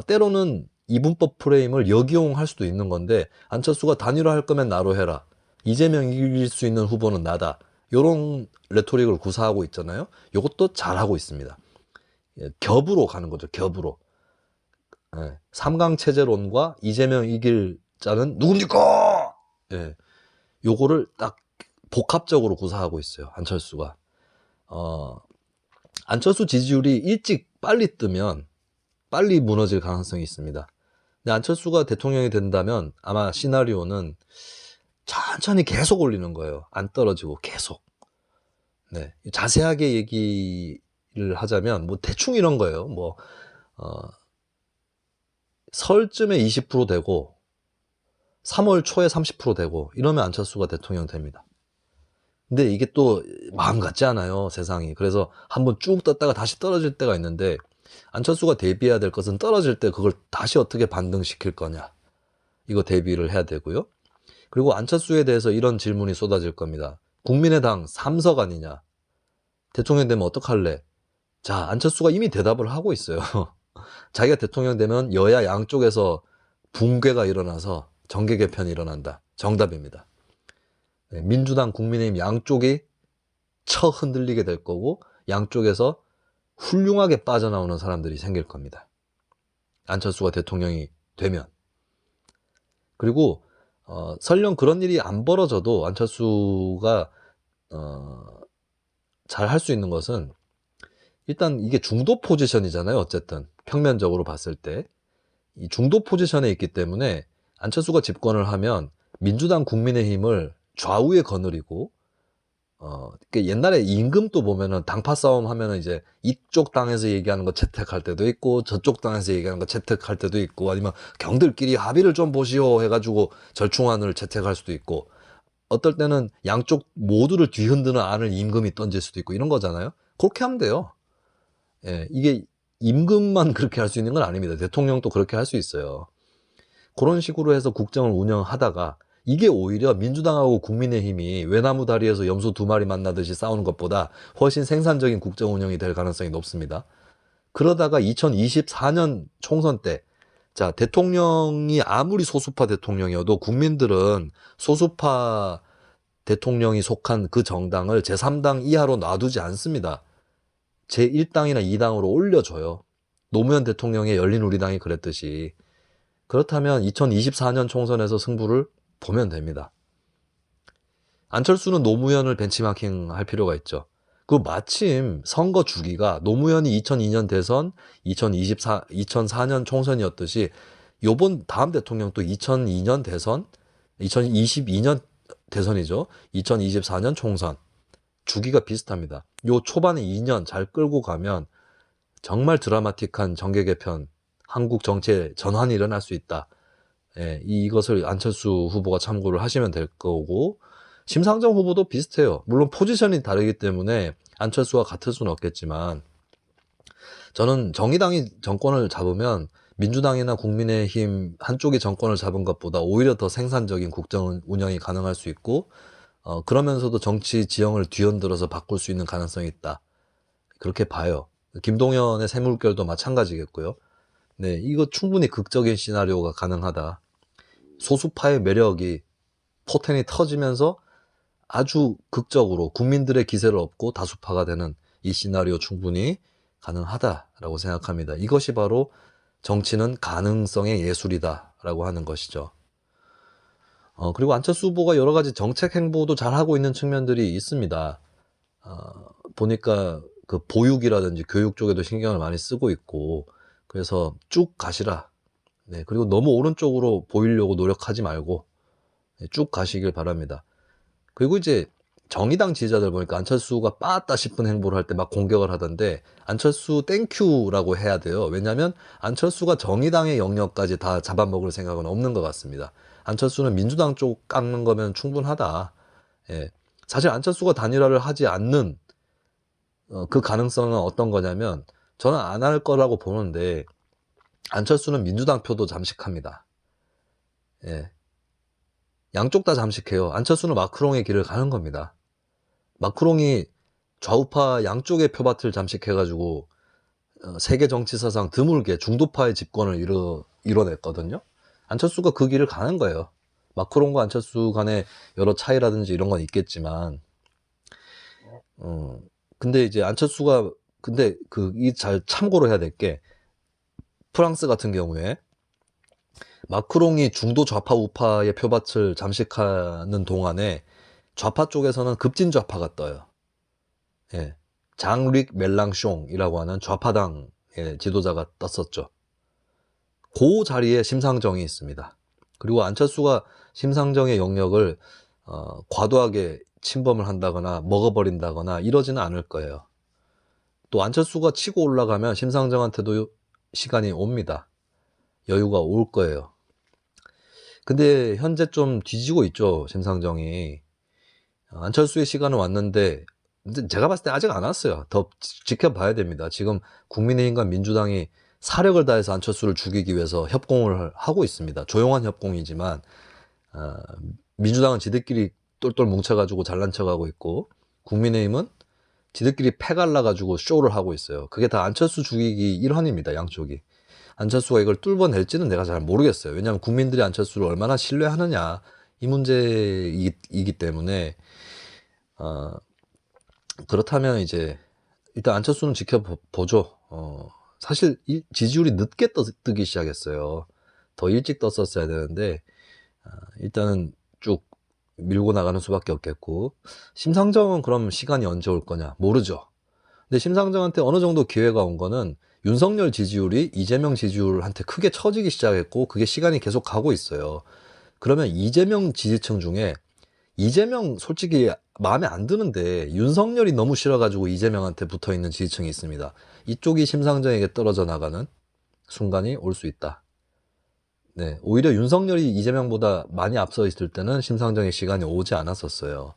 때로는 이분법 프레임을 역이용할 수도 있는 건데, 안철수가 단일화 할 거면 나로 해라. 이재명 이길 수 있는 후보는 나다. 요런 레토릭을 구사하고 있잖아요. 요것도 잘하고 있습니다. 예, 겹으로 가는 거죠. 겹으로. 예, 3강 체제론과 이재명 이길 자는 누굽니까? 예, 요거를 딱 복합적으로 구사하고 있어요. 안철수가. 안철수 지지율이 일찍 빨리 뜨면 빨리 무너질 가능성이 있습니다. 근데 안철수가 대통령이 된다면 아마 시나리오는 천천히 계속 올리는 거예요. 안 떨어지고 계속. 네, 자세하게 얘기를 하자면 뭐 대충 이런 거예요. 뭐 설쯤에 20% 되고 3월 초에 30% 되고 이러면 안철수가 대통령 됩니다. 근데 이게 또 마음 같지 않아요, 세상이. 그래서 한번 쭉 떴다가 다시 떨어질 때가 있는데, 안철수가 대비해야 될 것은 떨어질 때 그걸 다시 어떻게 반등시킬 거냐, 이거 대비를 해야 되고요. 그리고 안철수에 대해서 이런 질문이 쏟아질 겁니다. 국민의당 3석 아니냐, 대통령 되면 어떡할래? 자, 안철수가 이미 대답을 하고 있어요. 자기가 대통령 되면 여야 양쪽에서 붕괴가 일어나서 정계 개편이 일어난다. 정답입니다. 민주당, 국민의힘 양쪽이 처 흔들리게 될 거고, 양쪽에서 훌륭하게 빠져나오는 사람들이 생길 겁니다. 안철수가 대통령이 되면. 그리고 설령 그런 일이 안 벌어져도 안철수가 잘 할 수 있는 것은 일단 이게 중도 포지션이잖아요. 어쨌든 평면적으로 봤을 때 이 중도 포지션에 있기 때문에 안철수가 집권을 하면 민주당 국민의힘을 좌우에 거느리고 옛날에 임금도 보면은 당파 싸움 하면은 이제 이쪽 당에서 얘기하는 거 채택할 때도 있고 저쪽 당에서 얘기하는 거 채택할 때도 있고 아니면 경들끼리 합의를 좀 보시오 해가지고 절충안을 채택할 수도 있고 어떨 때는 양쪽 모두를 뒤흔드는 안을 임금이 던질 수도 있고 이런 거잖아요. 그렇게 하면 돼요. 예, 이게 임금만 그렇게 할 수 있는 건 아닙니다. 대통령도 그렇게 할 수 있어요. 그런 식으로 해서 국정을 운영하다가 이게 오히려 민주당하고 국민의힘이 외나무 다리에서 염소 두 마리 만나듯이 싸우는 것보다 훨씬 생산적인 국정 운영이 될 가능성이 높습니다. 그러다가 2024년 총선 때, 자, 대통령이 아무리 소수파 대통령이어도 국민들은 소수파 대통령이 속한 그 정당을 제3당 이하로 놔두지 않습니다. 제1당이나 2당으로 올려줘요. 노무현 대통령의 열린우리당이 그랬듯이. 그렇다면 2024년 총선에서 승부를 보면 됩니다. 안철수는 노무현을 벤치마킹 할 필요가 있죠. 그 마침 선거 주기가 노무현이 2002년 대선, 2004년 총선이었듯이 요번 다음 대통령도 2002년 대선, 2022년 대선이죠. 2024년 총선. 주기가 비슷합니다. 요 초반에 2년 잘 끌고 가면 정말 드라마틱한 정계 개편, 한국 정치의 전환이 일어날 수 있다. 예, 이것을 안철수 후보가 참고를 하시면 될 거고, 심상정 후보도 비슷해요. 물론 포지션이 다르기 때문에 안철수와 같을 수는 없겠지만, 저는 정의당이 정권을 잡으면 민주당이나 국민의힘 한쪽이 정권을 잡은 것보다 오히려 더 생산적인 국정 운영이 가능할 수 있고, 그러면서도 정치 지형을 뒤흔들어서 바꿀 수 있는 가능성이 있다. 그렇게 봐요. 김동연의 새물결도 마찬가지겠고요. 네, 이거 충분히 극적인 시나리오가 가능하다. 소수파의 매력이 포텐이 터지면서 아주 극적으로 국민들의 기세를 얻고 다수파가 되는 이 시나리오 충분히 가능하다라고 생각합니다. 이것이 바로 정치는 가능성의 예술이다라고 하는 것이죠. 그리고 안철수 후보가 여러 가지 정책 행보도 잘 하고 있는 측면들이 있습니다. 보니까 그 보육이라든지 교육 쪽에도 신경을 많이 쓰고 있고, 그래서 쭉 가시라. 네, 그리고 너무 오른쪽으로 보이려고 노력하지 말고 쭉 가시길 바랍니다. 그리고 이제 정의당 지지자들 보니까 안철수가 빠았다 싶은 행보를 할 때 막 공격을 하던데 안철수 땡큐라고 해야 돼요. 왜냐하면 안철수가 정의당의 영역까지 다 잡아먹을 생각은 없는 것 같습니다. 안철수는 민주당 쪽 깎는 거면 충분하다. 예. 사실 안철수가 단일화를 하지 않는 그 가능성은 어떤 거냐면 저는 안 할 거라고 보는데 안철수는 민주당 표도 잠식합니다. 예. 양쪽 다 잠식해요. 안철수는 마크롱의 길을 가는 겁니다. 마크롱이 좌우파 양쪽의 표밭을 잠식해가지고 세계 정치사상 드물게 중도파의 집권을 이뤄냈거든요. 안철수가 그 길을 가는 거예요. 마크롱과 안철수 간의 여러 차이라든지 이런 건 있겠지만, 근데 이제 안철수가 근데 이 잘 참고로 해야 될 게 프랑스 같은 경우에 마크롱이 중도 좌파 우파의 표밭을 잠식하는 동안에 좌파 쪽에서는 급진 좌파가 떠요. 예. 장릭 멜랑숑이라고 하는 좌파당의 지도자가 떴었죠. 그 자리에 심상정이 있습니다. 그리고 안철수가 심상정의 영역을 과도하게 침범을 한다거나 먹어버린다거나 이러지는 않을 거예요. 또 안철수가 치고 올라가면 심상정한테도 시간이 옵니다. 여유가 올 거예요. 근데 현재 좀 뒤지고 있죠, 심상정이. 안철수의 시간은 왔는데 제가 봤을 때 아직 안 왔어요. 더 지켜봐야 됩니다. 지금 국민의힘과 민주당이 사력을 다해서 안철수를 죽이기 위해서 협공을 하고 있습니다. 조용한 협공이지만 민주당은 지들끼리 똘똘 뭉쳐가지고 잘난 척하고 있고 국민의힘은 지들끼리 패갈라가지고 쇼를 하고 있어요. 그게 다 안철수 죽이기 일환입니다. 양쪽이. 안철수가 이걸 뚫어낼지는 내가 잘 모르겠어요. 왜냐하면 국민들이 안철수를 얼마나 신뢰하느냐 이 문제이기 때문에 그렇다면 이제 일단 안철수는 지켜보죠. 사실 지지율이 늦게 뜨기 시작했어요. 더 일찍 떴었어야 되는데 일단은 쭉 밀고 나가는 수밖에 없겠고, 심상정은 그럼 시간이 언제 올 거냐? 모르죠. 근데 심상정한테 어느 정도 기회가 온 거는 윤석열 지지율이 이재명 지지율한테 크게 처지기 시작했고, 그게 시간이 계속 가고 있어요. 그러면 이재명 지지층 중에 이재명 솔직히 마음에 안 드는데 윤석열이 너무 싫어가지고 이재명한테 붙어있는 지지층이 있습니다. 이쪽이 심상정에게 떨어져 나가는 순간이 올 수 있다. 네, 오히려 윤석열이 이재명보다 많이 앞서 있을 때는 심상정의 시간이 오지 않았었어요.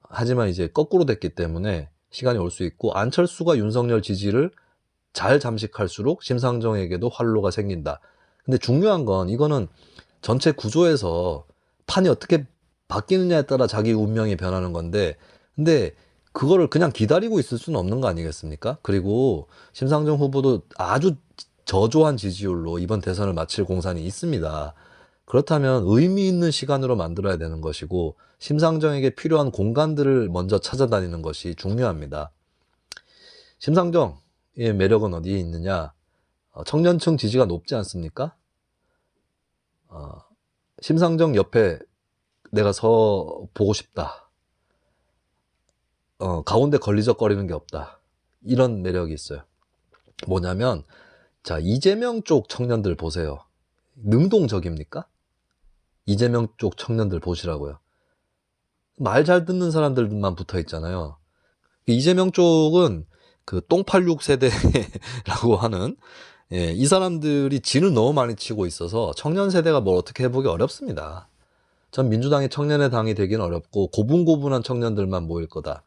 하지만 이제 거꾸로 됐기 때문에 시간이 올 수 있고, 안철수가 윤석열 지지를 잘 잠식할수록 심상정에게도 활로가 생긴다. 근데 중요한 건 이거는 전체 구조에서 판이 어떻게 바뀌느냐에 따라 자기 운명이 변하는 건데, 근데 그거를 그냥 기다리고 있을 수는 없는 거 아니겠습니까? 그리고 심상정 후보도 아주 저조한 지지율로 이번 대선을 마칠 공산이 있습니다. 그렇다면 의미 있는 시간으로 만들어야 되는 것이고, 심상정에게 필요한 공간들을 먼저 찾아다니는 것이 중요합니다. 심상정의 매력은 어디에 있느냐? 청년층 지지가 높지 않습니까? 심상정 옆에 내가 서 보고 싶다. 가운데 걸리적거리는 게 없다. 이런 매력이 있어요. 뭐냐면, 자, 이재명 쪽 청년들 보세요. 능동적입니까? 이재명 쪽 청년들 보시라고요. 말 잘 듣는 사람들만 붙어 있잖아요. 이재명 쪽은 그 똥86 세대라고 하는, 이 사람들이 진을 너무 많이 치고 있어서 청년 세대가 뭘 어떻게 해보기 어렵습니다. 전 민주당이 청년의 당이 되긴 어렵고 고분고분한 청년들만 모일 거다.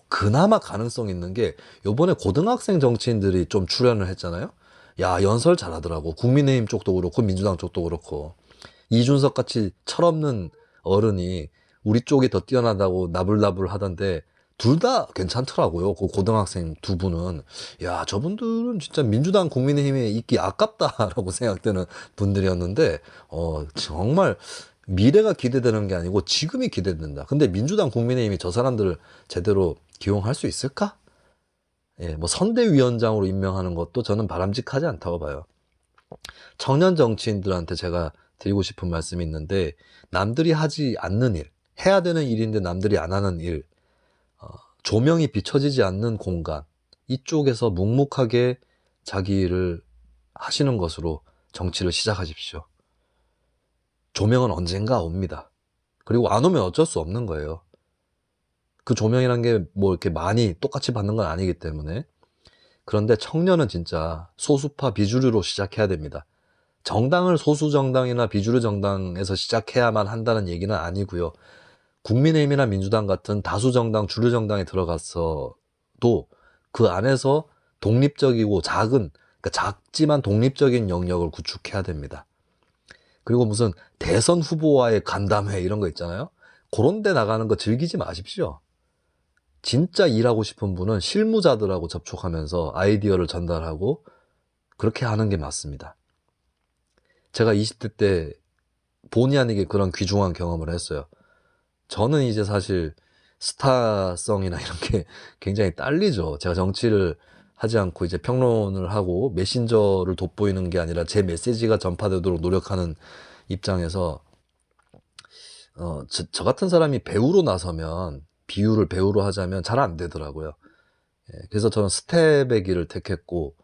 그나마 가능성 있는 게 요번에 고등학생 정치인들이 좀 출연을 했잖아요. 야, 연설 잘하더라고. 국민의힘 쪽도 그렇고 민주당 쪽도 그렇고. 이준석 같이 철없는 어른이 우리 쪽이 더 뛰어나다고 나불나불 하던데 둘 다 괜찮더라고요. 그 고등학생 두 분은. 야, 저분들은 진짜 민주당 국민의힘에 있기 아깝다라고 생각되는 분들이었는데, 정말 미래가 기대되는 게 아니고 지금이 기대된다. 근데 민주당 국민의힘이 저 사람들을 제대로 기용할 수 있을까? 예, 뭐 선대위원장으로 임명하는 것도 저는 바람직하지 않다고 봐요. 청년 정치인들한테 제가 드리고 싶은 말씀이 있는데, 남들이 하지 않는 일, 해야 되는 일인데 남들이 안 하는 일, 조명이 비춰지지 않는 공간, 이쪽에서 묵묵하게 자기 일을 하시는 것으로 정치를 시작하십시오. 조명은 언젠가 옵니다. 그리고 안 오면 어쩔 수 없는 거예요. 그 조명이란 게 뭐 이렇게 많이 똑같이 받는 건 아니기 때문에. 그런데 청년은 진짜 소수파 비주류로 시작해야 됩니다. 정당을 소수 정당이나 비주류 정당에서 시작해야만 한다는 얘기는 아니고요. 국민의힘이나 민주당 같은 다수 정당, 주류 정당에 들어갔어도 그 안에서 독립적이고 그러니까 작지만 독립적인 영역을 구축해야 됩니다. 그리고 무슨 대선 후보와의 간담회 이런 거 있잖아요. 그런 데 나가는 거 즐기지 마십시오. 진짜 일하고 싶은 분은 실무자들하고 접촉하면서 아이디어를 전달하고 그렇게 하는 게 맞습니다. 제가 20대 때 본의 아니게 그런 귀중한 경험을 했어요. 저는 이제 사실 스타성이나 이런 게 굉장히 딸리죠. 제가 정치를 하지 않고 이제 평론을 하고 메신저를 돋보이는 게 아니라 제 메시지가 전파되도록 노력하는 입장에서 저 같은 사람이 배우로 나서면, 비유를 배우로 하자면 잘 안 되더라고요. 그래서 저는 스텝의 길을 택했고,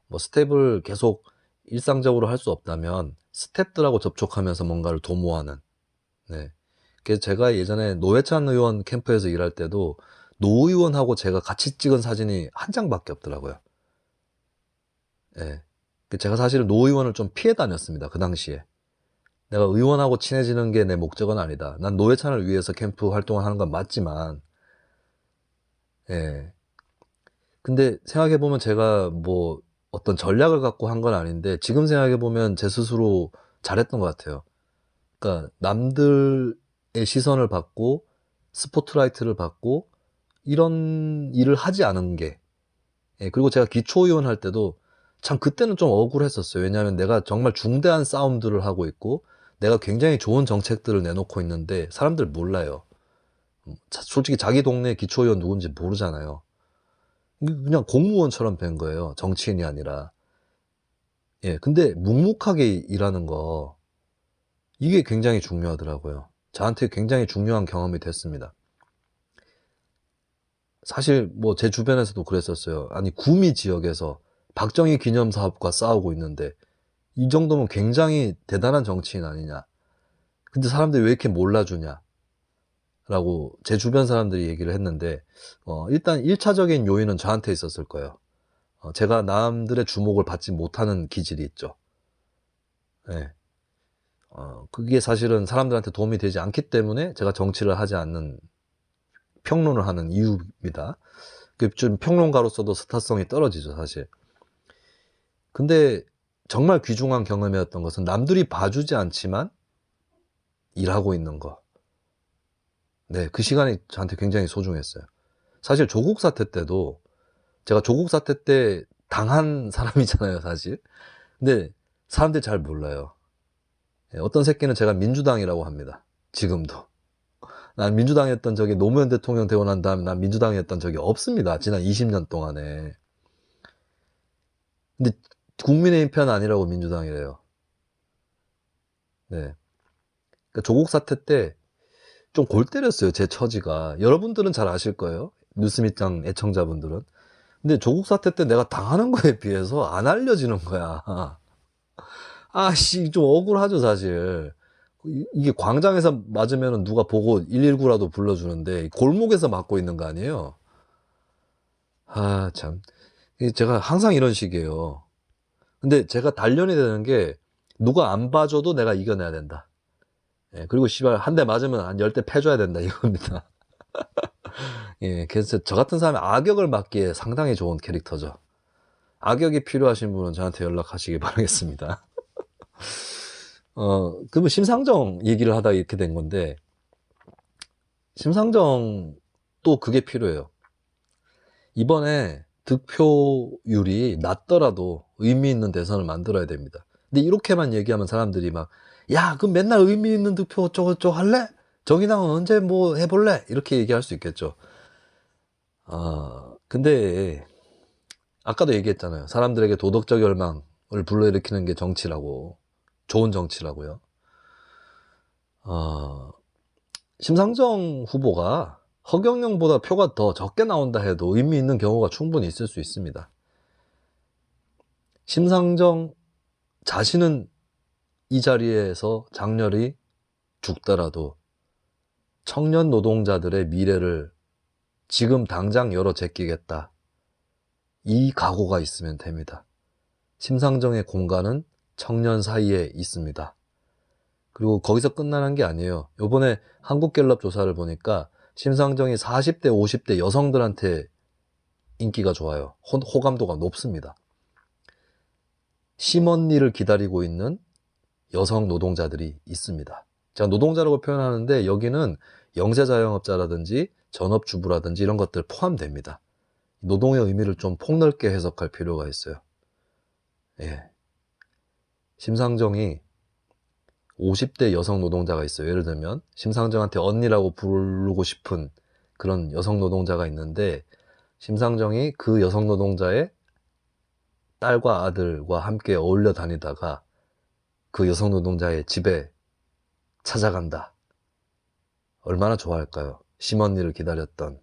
뭐 스텝을 계속 일상적으로 할 수 없다면 스텝들하고 접촉하면서 뭔가를 도모하는. 네. 그래서 제가 예전에 노회찬 의원 캠프에서 일할 때도 노 의원하고 제가 같이 찍은 사진이 한 장밖에 없더라고요. 예. 제가 사실 노 의원을 좀 피해 다녔습니다. 그 당시에. 내가 의원하고 친해지는 게 내 목적은 아니다. 난 노회찬을 위해서 캠프 활동을 하는 건 맞지만, 예. 근데 생각해보면 제가 뭐 어떤 전략을 갖고 한 건 아닌데, 지금 생각해보면 제 스스로 잘했던 것 같아요. 그러니까 남들의 시선을 받고 스포트라이트를 받고 이런 일을 하지 않은 게, 그리고 제가 기초의원 할 때도 참 그때는 좀 억울했었어요. 왜냐하면 내가 정말 중대한 싸움들을 하고 있고 내가 굉장히 좋은 정책들을 내놓고 있는데 사람들 몰라요. 솔직히 자기 동네 기초의원 누군지 모르잖아요. 그냥 공무원처럼 된 거예요. 정치인이 아니라. 근데 묵묵하게 일하는 거, 이게 굉장히 중요하더라고요. 저한테 굉장히 중요한 경험이 됐습니다. 사실 뭐 제 주변에서도 그랬었어요. 아니 구미 지역에서 박정희 기념사업과 싸우고 있는데 이 정도면 굉장히 대단한 정치인 아니냐. 근데 사람들이 왜 이렇게 몰라주냐. 라고 제 주변 사람들이 얘기를 했는데 일단 1차적인 요인은 저한테 있었을 거예요. 제가 남들의 주목을 받지 못하는 기질이 있죠. 네. 그게 사실은 사람들한테 도움이 되지 않기 때문에 제가 정치를 하지 않는 평론을 하는 이유입니다. 좀 평론가로서도 스타성이 떨어지죠, 사실. 근데 정말 귀중한 경험이었던 것은 남들이 봐주지 않지만 일하고 있는 거. 네, 그 시간이 저한테 굉장히 소중했어요. 사실 조국 사태 때도 제가 조국 사태 때 당한 사람이잖아요, 사실. 근데 사람들이 잘 몰라요. 어떤 새끼는 제가 민주당이라고 합니다. 지금도. 난 민주당이었던 적이 노무현 대통령 되고 난 다음에 난 민주당이었던 적이 없습니다. 지난 20년 동안에. 근데 국민의힘 편 아니라고 민주당이래요. 네. 그러니까 조국 사태 때 좀 골 때렸어요. 제 처지가. 여러분들은 잘 아실 거예요. 뉴스미장 애청자분들은. 근데 조국 사태 때 내가 당하는 거에 비해서 안 알려지는 거야. 아씨, 좀 억울하죠, 사실. 이게 광장에서 맞으면 누가 보고 119라도 불러주는데 골목에서 맞고 있는 거 아니에요? 아, 참. 제가 항상 이런 식이에요. 근데 제가 단련이 되는 게 누가 안 봐줘도 내가 이겨내야 된다. 예, 그리고 씨발 한 대 맞으면 한 10대 패줘야 된다 이겁니다. 예, 그래서 저 같은 사람이 악역을 맡기에 상당히 좋은 캐릭터죠. 악역이 필요하신 분은 저한테 연락하시기 바라겠습니다. 그러면 심상정 얘기를 하다 이렇게 된 건데, 심상정 또 그게 필요해요. 이번에 득표율이 낮더라도 의미 있는 대선을 만들어야 됩니다. 근데 이렇게만 얘기하면 사람들이 막, 야, 그럼 맨날 의미 있는 득표 어쩌고저쩌고 할래? 정의당은 언제 뭐 해볼래? 이렇게 얘기할 수 있겠죠. 근데 아까도 얘기했잖아요. 사람들에게 도덕적 열망을 불러일으키는 게 정치라고. 좋은 정치라고요. 심상정 후보가 허경영보다 표가 더 적게 나온다 해도 의미 있는 경우가 충분히 있을 수 있습니다. 심상정 자신은 이 자리에서 장렬히 죽더라도 청년 노동자들의 미래를 지금 당장 열어 제끼겠다. 이 각오가 있으면 됩니다. 심상정의 공간은 청년 사이에 있습니다. 그리고 거기서 끝나는 게 아니에요. 요번에 한국갤럽 조사를 보니까 심상정이 40대, 50대 여성들한테 인기가 좋아요. 호감도가 높습니다. 심언니를 기다리고 있는 여성 노동자들이 있습니다. 제가 노동자라고 표현하는데 여기는 영세자영업자라든지 전업주부라든지 이런 것들 포함됩니다. 노동의 의미를 좀 폭넓게 해석할 필요가 있어요. 예. 심상정이 50대 여성 노동자가 있어요. 예를 들면 심상정한테 언니라고 부르고 싶은 그런 여성 노동자가 있는데 심상정이 그 여성 노동자의 딸과 아들과 함께 어울려 다니다가 그 여성 노동자의 집에 찾아간다. 얼마나 좋아할까요? 심언니를 기다렸던.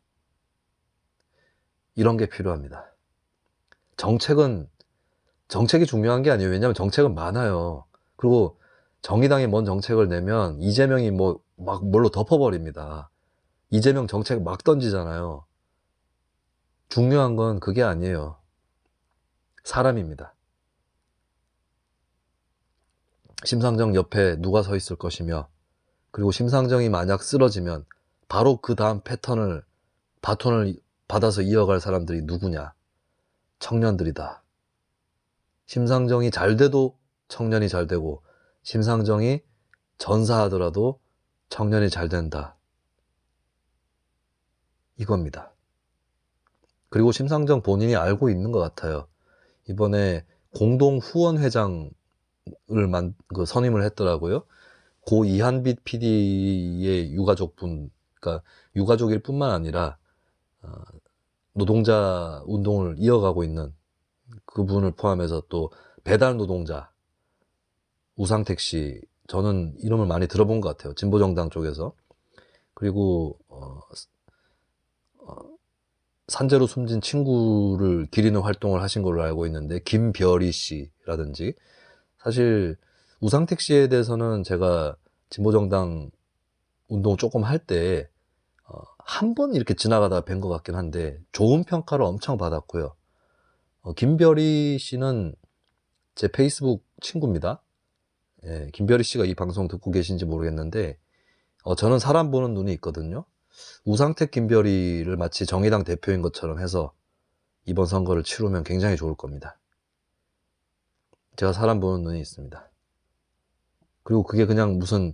이런 게 필요합니다. 정책이 중요한 게 아니에요. 왜냐하면 정책은 많아요. 그리고 정의당이 뭔 정책을 내면 이재명이 막 뭘로 덮어버립니다. 이재명 정책 막 던지잖아요. 중요한 건 그게 아니에요. 사람입니다. 심상정 옆에 누가 서 있을 것이며, 그리고 심상정이 만약 쓰러지면 바로 그 다음 바톤을 받아서 이어갈 사람들이 누구냐? 청년들이다. 심상정이 잘 돼도 청년이 잘 되고, 심상정이 전사하더라도 청년이 잘 된다. 이겁니다. 그리고 심상정 본인이 알고 있는 것 같아요. 이번에 공동후원회장을 선임을 했더라고요. 고 이한빛 PD의 유가족분, 그러니까 유가족일 뿐만 아니라 노동자 운동을 이어가고 있는 그분을 포함해서 또 배달 노동자 우상택 씨 저는 이름을 많이 들어본 것 같아요. 진보정당 쪽에서. 그리고 산재로 숨진 친구를 기리는 활동을 하신 걸로 알고 있는데, 김별희 씨라든지, 사실 우상택 씨에 대해서는 제가 진보정당 운동 조금 할 때 한 번 이렇게 지나가다 뵌 것 같긴 한데 좋은 평가를 엄청 받았고요. 김별희 씨는 제 페이스북 친구입니다. 예, 김별희 씨가 이 방송 듣고 계신지 모르겠는데 저는 사람 보는 눈이 있거든요. 우상택 김별희를 마치 정의당 대표인 것처럼 해서 이번 선거를 치르면 굉장히 좋을 겁니다. 제가 사람 보는 눈이 있습니다. 그리고 그게 그냥 무슨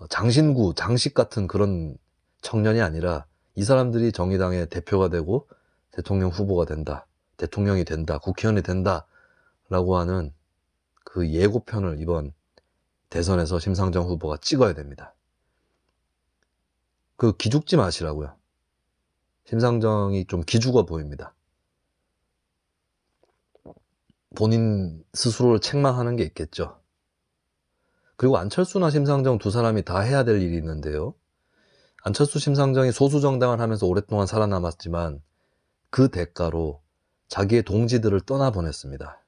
장신구, 장식 같은 그런 청년이 아니라 이 사람들이 정의당의 대표가 되고 대통령 후보가 된다, 대통령이 된다, 국회의원이 된다 라고 하는 그 예고편을 이번 대선에서 심상정 후보가 찍어야 됩니다. 그 기죽지 마시라고요. 심상정이 좀 기죽어 보입니다. 본인 스스로를 책망하는 게 있겠죠. 그리고 안철수나 심상정 두 사람이 다 해야 될 일이 있는데요. 안철수, 심상정이 소수정당을 하면서 오랫동안 살아남았지만 그 대가로 자기의 동지들을 떠나보냈습니다.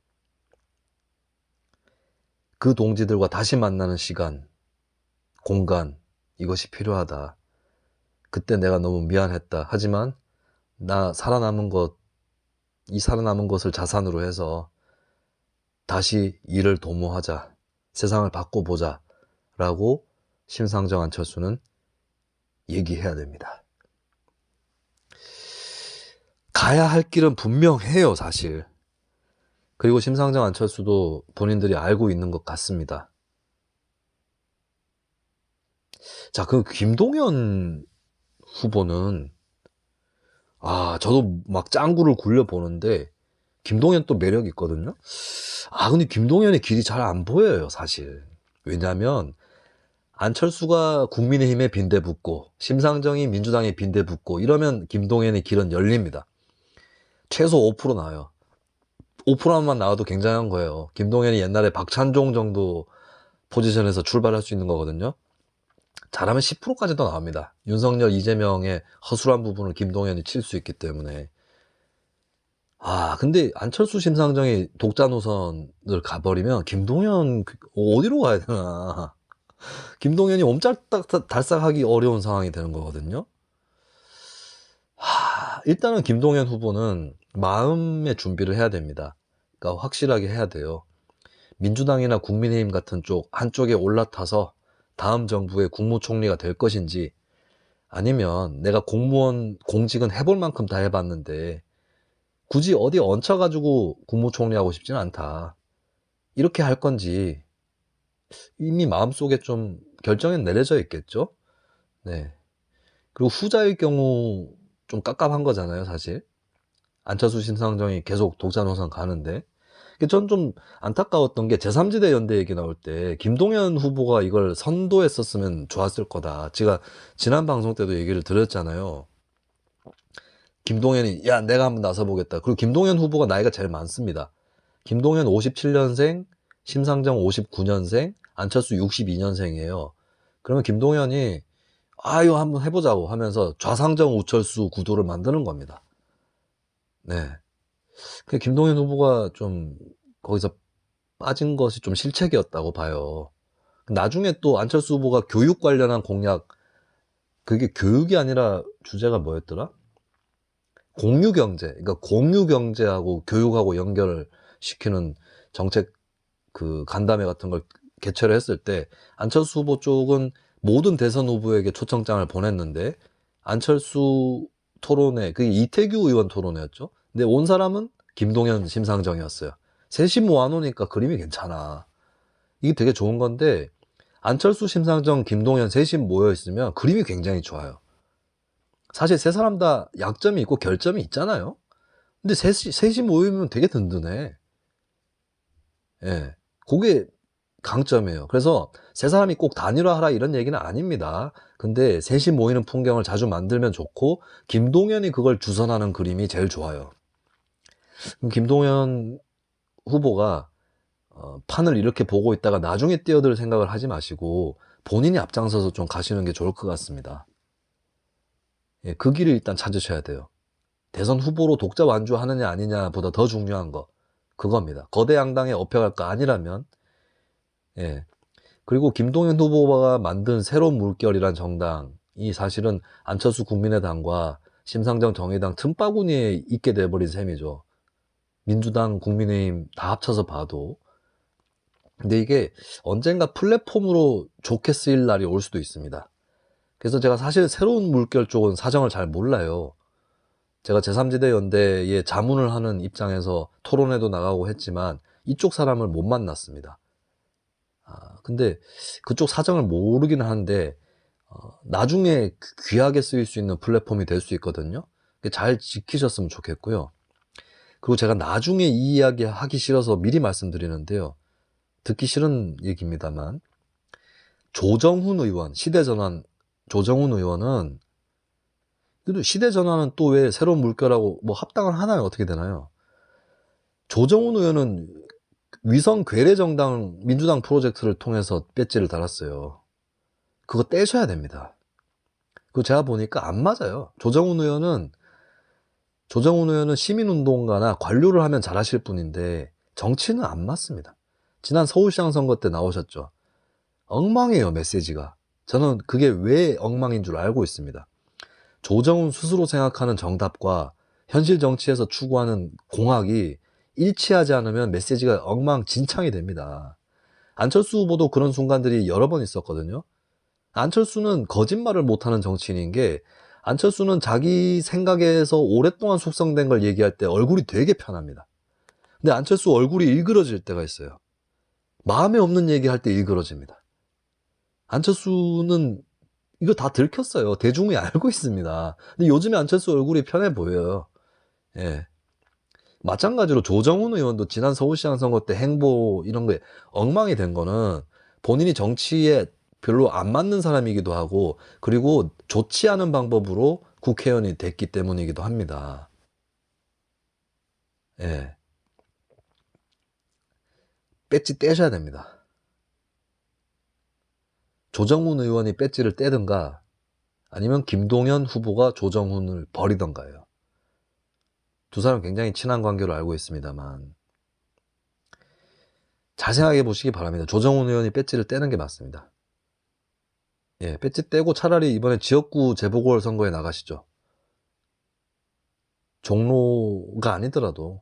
그 동지들과 다시 만나는 시간, 공간, 이것이 필요하다. 그때 내가 너무 미안했다. 하지만 나 살아남은 이 살아남은 것을 자산으로 해서 다시 일을 도모하자. 세상을 바꿔보자. 라고 심상정, 안철수는 얘기해야 됩니다. 가야 할 길은 분명해요, 사실. 그리고 심상정, 안철수도 본인들이 알고 있는 것 같습니다. 자, 그 김동연 후보는 저도 막 짱구를 굴려보는데 김동연 또 매력이 있거든요. 근데 김동연의 길이 잘 안 보여요, 사실. 왜냐면 안철수가 국민의힘에 빈대붙고 심상정이 민주당에 빈대붙고 이러면 김동연의 길은 열립니다. 최소 5% 나와요. 5%만 나와도 굉장한 거예요. 김동연이 옛날에 박찬종 정도 포지션에서 출발할 수 있는 거거든요. 잘하면 10%까지도 나옵니다. 윤석열, 이재명의 허술한 부분을 김동연이 칠 수 있기 때문에. 근데 안철수, 심상정이 독자 노선을 가버리면 김동연 어디로 가야 되나. 김동연이 옴짝달싹하기 어려운 상황이 되는 거거든요. 일단은 김동연 후보는 마음의 준비를 해야 됩니다. 그러니까 확실하게 해야 돼요. 민주당이나 국민의힘 같은 쪽 한쪽에 올라타서 다음 정부의 국무총리가 될 것인지, 아니면 내가 공무원 공직은 해볼 만큼 다 해봤는데 굳이 어디 얹혀가지고 국무총리 하고 싶지는 않다, 이렇게 할 건지 이미 마음속에 좀 결정이 내려져 있겠죠. 네. 그리고 후자의 경우 좀 깝깝한 거잖아요, 사실. 안철수, 심상정이 계속 독자 노선 가는데. 전 좀 안타까웠던 게 제3지대 연대 얘기 나올 때 김동연 후보가 이걸 선도했었으면 좋았을 거다. 제가 지난 방송 때도 얘기를 드렸잖아요. 김동연이 야 내가 한번 나서보겠다. 그리고 김동연 후보가 나이가 제일 많습니다. 김동연 57년생, 심상정 59년생, 안철수 62년생이에요. 그러면 김동연이 이거 한번 해보자고 하면서 좌상정 우철수 구도를 만드는 겁니다. 네. 김동연 후보가 좀 거기서 빠진 것이 좀 실책이었다고 봐요. 나중에 또 안철수 후보가 교육 관련한 공약, 그게 교육이 아니라 주제가 뭐였더라? 공유경제. 그러니까 공유경제하고 교육하고 연결을 시키는 정책 그 간담회 같은 걸 개최를 했을 때 안철수 후보 쪽은 모든 대선 후보에게 초청장을 보냈는데 안철수 토론회, 그게 이태규 의원 토론회였죠. 근데 온 사람은 김동연, 심상정이었어요. 셋이 모아놓으니까 그림이 괜찮아. 이게 되게 좋은 건데 안철수, 심상정, 김동연 셋이 모여있으면 그림이 굉장히 좋아요. 사실 세 사람 다 약점이 있고 결점이 있잖아요. 근데 셋이 모이면 되게 든든해. 예. 그게 강점이에요. 그래서 세 사람이 꼭 단일화하라 이런 얘기는 아닙니다. 근데 셋이 모이는 풍경을 자주 만들면 좋고 김동연이 그걸 주선하는 그림이 제일 좋아요. 그럼 김동연 후보가 판을 이렇게 보고 있다가 나중에 뛰어들 생각을 하지 마시고 본인이 앞장서서 좀 가시는 게 좋을 것 같습니다. 예, 그 길을 일단 찾으셔야 돼요. 대선 후보로 독자 완주하느냐 아니냐보다 더 중요한 거 그겁니다. 거대 양당에 업혀갈 거 아니라면. 예. 그리고 김동연 후보가 만든 새로운 물결이란 정당이 사실은 안철수 국민의당과 심상정 정의당 틈바구니에 있게 돼버린 셈이죠. 민주당, 국민의힘 다 합쳐서 봐도. 근데 이게 언젠가 플랫폼으로 좋게 쓰일 날이 올 수도 있습니다. 그래서 제가 사실 새로운 물결 쪽은 사정을 잘 몰라요. 제가 제3지대 연대에 자문을 하는 입장에서 토론회도 나가고 했지만 이쪽 사람을 못 만났습니다. 근데 그쪽 사정을 모르긴 하는데 나중에 귀하게 쓰일 수 있는 플랫폼이 될 수 있거든요. 잘 지키셨으면 좋겠고요. 그리고 제가 나중에 이 이야기 하기 싫어서 미리 말씀드리는데요. 듣기 싫은 얘기입니다만 조정훈 의원, 시대전환 조정훈 의원은 그래도 시대전환은 또 왜 새로운 물결하고 뭐 합당을 하나요? 어떻게 되나요? 조정훈 의원은 위성 괴뢰정당 민주당 프로젝트를 통해서 배지를 달았어요. 그거 떼셔야 됩니다. 그거 제가 보니까 안 맞아요. 조정훈 의원은 시민운동가나 관료를 하면 잘하실 분인데 정치는 안 맞습니다. 지난 서울시장 선거 때 나오셨죠. 엉망이에요, 메시지가. 저는 그게 왜 엉망인 줄 알고 있습니다. 조정훈 스스로 생각하는 정답과 현실 정치에서 추구하는 공학이 일치하지 않으면 메시지가 엉망진창이 됩니다. 안철수 후보도 그런 순간들이 여러 번 있었거든요. 안철수는 거짓말을 못하는 정치인인 게 안철수는 자기 생각에서 오랫동안 숙성된 걸 얘기할 때 얼굴이 되게 편합니다. 근데 안철수 얼굴이 일그러질 때가 있어요. 마음에 없는 얘기할 때 일그러집니다. 안철수는 이거 다 들켰어요. 대중이 알고 있습니다. 근데 요즘에 안철수 얼굴이 편해 보여요. 예. 마찬가지로 조정훈 의원도 지난 서울시장 선거 때 행보 이런 게 엉망이 된 거는 본인이 정치에 별로 안 맞는 사람이기도 하고 그리고 좋지 않은 방법으로 국회의원이 됐기 때문이기도 합니다. 예. 배지 떼셔야 됩니다. 조정훈 의원이 배지를 떼든가 아니면 김동연 후보가 조정훈을 버리던가요. 두 사람 굉장히 친한 관계로 알고 있습니다만 잘 생각해 보시기 바랍니다. 조정훈 의원이 배지를 떼는 게 맞습니다. 예, 배지 떼고 차라리 이번에 지역구 재보궐선거에 나가시죠. 종로가 아니더라도.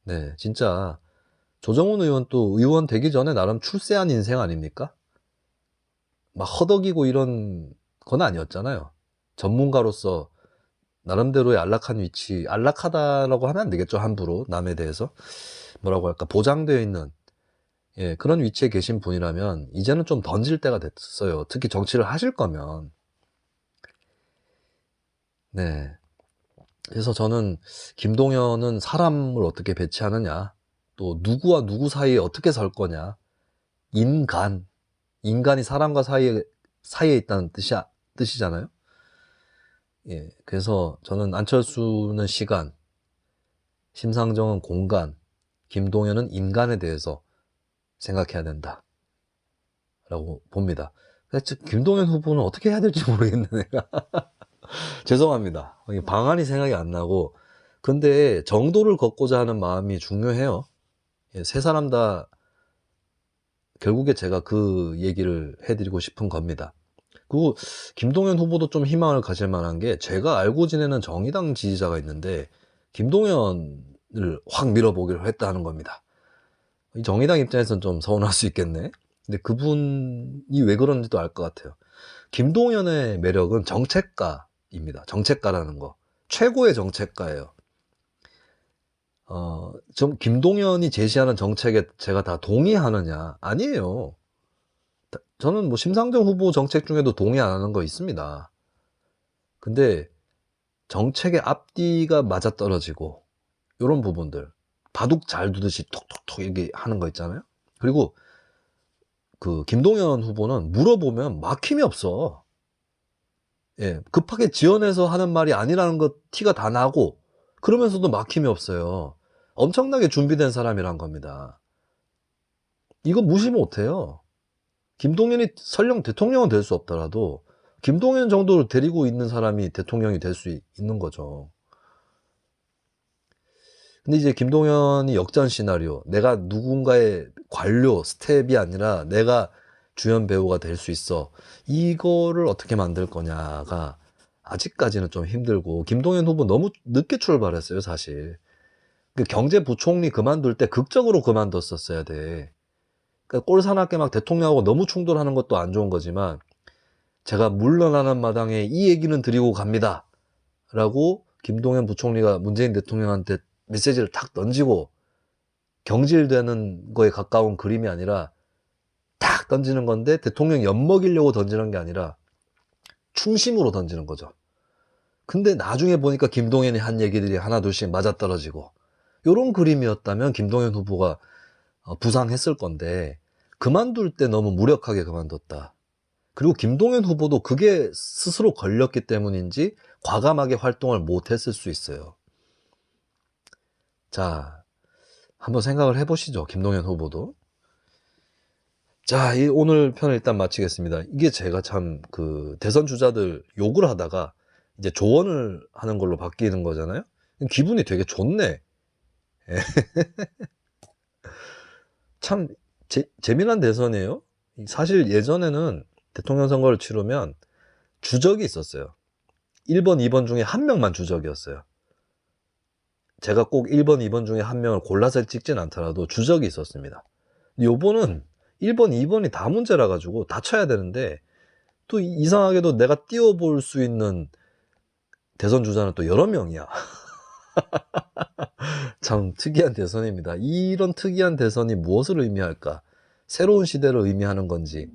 네, 진짜 조정훈 의원 또 의원 되기 전에 나름 출세한 인생 아닙니까? 막 허덕이고 이런 건 아니었잖아요. 전문가로서 나름대로의 안락한 위치, 안락하다라고 하면 안 되겠죠, 함부로 남에 대해서 뭐라고 할까, 보장되어 있는 그런 위치에 계신 분이라면 이제는 좀 던질 때가 됐어요. 특히 정치를 하실 거면. 네. 그래서 저는 김동연은 사람을 어떻게 배치하느냐, 또 누구와 누구 사이에 어떻게 설 거냐, 인간이 사람과 사이에 있다는 뜻이잖아요. 예, 그래서 저는 안철수는 시간, 심상정은 공간, 김동연은 인간에 대해서 생각해야 된다 라고 봅니다. 김동연 후보는 어떻게 해야 될지 모르겠네 내가. 죄송합니다. 방안이 생각이 안 나고. 근데 정도를 걷고자 하는 마음이 중요해요. 예, 세 사람 다 결국에 제가 그 얘기를 해드리고 싶은 겁니다. 그리고 김동연 후보도 좀 희망을 가질 만한 게 제가 알고 지내는 정의당 지지자가 있는데 김동연을 확 밀어보기로 했다는 겁니다. 이 정의당 입장에서는 좀 서운할 수 있겠네. 근데 그분이 왜 그런지도 알 것 같아요. 김동연의 매력은 정책가입니다. 정책가라는 거. 최고의 정책가예요. 좀 김동연이 제시하는 정책에 제가 다 동의하느냐? 아니에요. 저는 뭐 심상정 후보 정책 중에도 동의 안 하는 거 있습니다. 근데 정책의 앞뒤가 맞아떨어지고 이런 부분들 바둑 잘 두듯이 톡톡톡 이렇게 하는 거 있잖아요. 그리고 그 김동연 후보는 물어보면 막힘이 없어. 예, 급하게 지어내서 하는 말이 아니라는 거 티가 다 나고 그러면서도 막힘이 없어요. 엄청나게 준비된 사람이란 겁니다. 이거 무시 못해요. 김동연이 설령 대통령은 될 수 없더라도 김동연 정도를 데리고 있는 사람이 대통령이 될 수 있는 거죠. 근데 이제 김동연이 역전 시나리오, 내가 누군가의 관료, 스텝이 아니라 내가 주연 배우가 될 수 있어. 이거를 어떻게 만들 거냐가 아직까지는 좀 힘들고, 김동연 후보 너무 늦게 출발했어요, 사실. 그 경제부총리 그만둘 때 극적으로 그만뒀었어야 돼. 그러니까 꼴사납게 막 대통령하고 너무 충돌하는 것도 안 좋은 거지만, 제가 물러나는 마당에 이 얘기는 드리고 갑니다 라고 김동연 부총리가 문재인 대통령한테 메시지를 탁 던지고, 경질되는 거에 가까운 그림이 아니라 탁 던지는 건데, 대통령 엿먹이려고 던지는 게 아니라 충심으로 던지는 거죠. 근데 나중에 보니까 김동연이 한 얘기들이 하나 둘씩 맞아떨어지고, 요런 그림이었다면 김동연 후보가 부상했을 건데, 그만둘 때 너무 무력하게 그만뒀다. 그리고 김동연 후보도 그게 스스로 걸렸기 때문인지 과감하게 활동을 못했을 수 있어요. 자, 한번 생각을 해보시죠, 김동연 후보도. 자, 오늘 편을 일단 마치겠습니다. 이게 제가 참 대선 주자들 욕을 하다가 이제 조언을 하는 걸로 바뀌는 거잖아요. 기분이 되게 좋네. 참 재미난 대선이에요. 사실 예전에는 대통령 선거를 치르면 주적이 있었어요. 1번, 2번 중에 한 명만 주적이었어요. 제가 꼭 1번, 2번 중에 한 명을 골라서 찍진 않더라도 주적이 있었습니다. 요번은 1번, 2번이 다 문제라 가지고 다 쳐야 되는데, 또 이상하게도 내가 띄워볼 수 있는 대선 주자는 또 여러 명이야. 참 특이한 대선입니다. 이런 특이한 대선이 무엇을 의미할까? 새로운 시대를 의미하는 건지,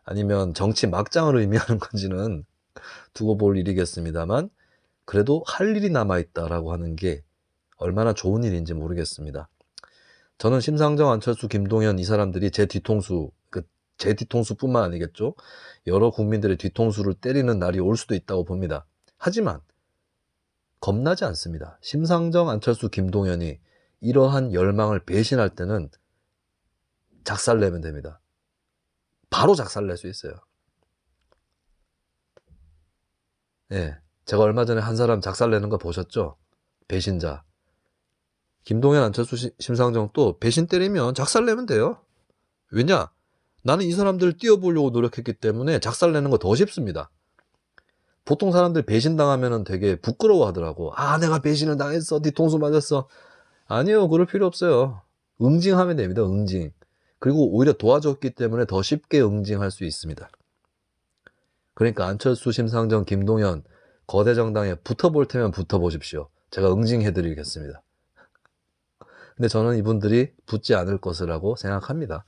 아니면 정치 막장을 의미하는 건지는 두고 볼 일이겠습니다만, 그래도 할 일이 남아있다라고 하는 게 얼마나 좋은 일인지 모르겠습니다. 저는 심상정, 안철수, 김동연 이 사람들이 제 뒤통수뿐만 아니겠죠. 여러 국민들의 뒤통수를 때리는 날이 올 수도 있다고 봅니다. 하지만 겁나지 않습니다. 심상정, 안철수, 김동연이 이러한 열망을 배신할 때는 작살내면 됩니다. 바로 작살낼 수 있어요. 예, 제가 얼마 전에 한 사람 작살내는 거 보셨죠? 배신자. 김동연, 안철수, 심상정 또 배신 때리면 작살내면 돼요. 왜냐? 나는 이 사람들을 띄워보려고 노력했기 때문에 작살내는 거 더 쉽습니다. 보통 사람들 배신당하면 되게 부끄러워 하더라고. 아, 내가 배신을 당했어. 뒤통수 맞았어. 아니요, 그럴 필요 없어요. 응징하면 됩니다, 응징. 그리고 오히려 도와줬기 때문에 더 쉽게 응징할 수 있습니다. 그러니까 안철수, 심상정, 김동연 거대 정당에 붙어볼 테면 붙어보십시오. 제가 응징해드리겠습니다. 근데 저는 이분들이 붙지 않을 것이라고 생각합니다.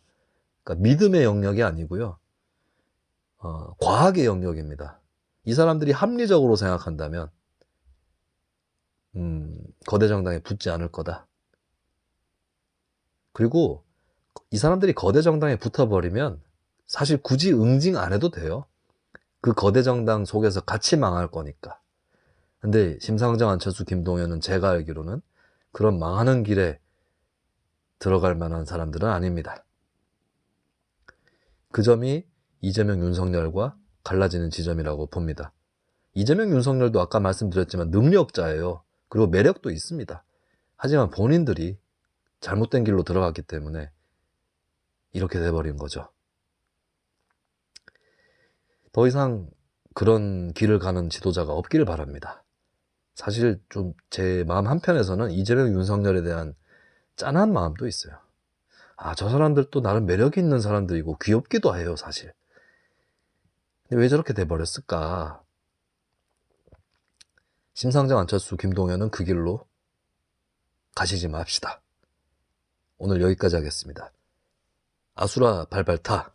그러니까 믿음의 영역이 아니고요. 과학의 영역입니다. 이 사람들이 합리적으로 생각한다면 거대 정당에 붙지 않을 거다. 그리고 이 사람들이 거대 정당에 붙어버리면 사실 굳이 응징 안 해도 돼요. 그 거대 정당 속에서 같이 망할 거니까. 근데 심상정, 안철수, 김동연은 제가 알기로는 그런 망하는 길에 들어갈 만한 사람들은 아닙니다. 그 점이 이재명, 윤석열과 갈라지는 지점이라고 봅니다. 이재명, 윤석열도 아까 말씀드렸지만 능력자예요. 그리고 매력도 있습니다. 하지만 본인들이 잘못된 길로 들어갔기 때문에 이렇게 돼버린 거죠. 더 이상 그런 길을 가는 지도자가 없기를 바랍니다. 사실 좀 제 마음 한편에서는 이재명, 윤석열에 대한 짠한 마음도 있어요. 아, 저 사람들도 나름 매력이 있는 사람들이고 귀엽기도 해요, 사실. 근데 왜 저렇게 돼버렸을까? 심상정, 안철수, 김동연은 그 길로 가시지 맙시다. 오늘 여기까지 하겠습니다. 아수라 발발타.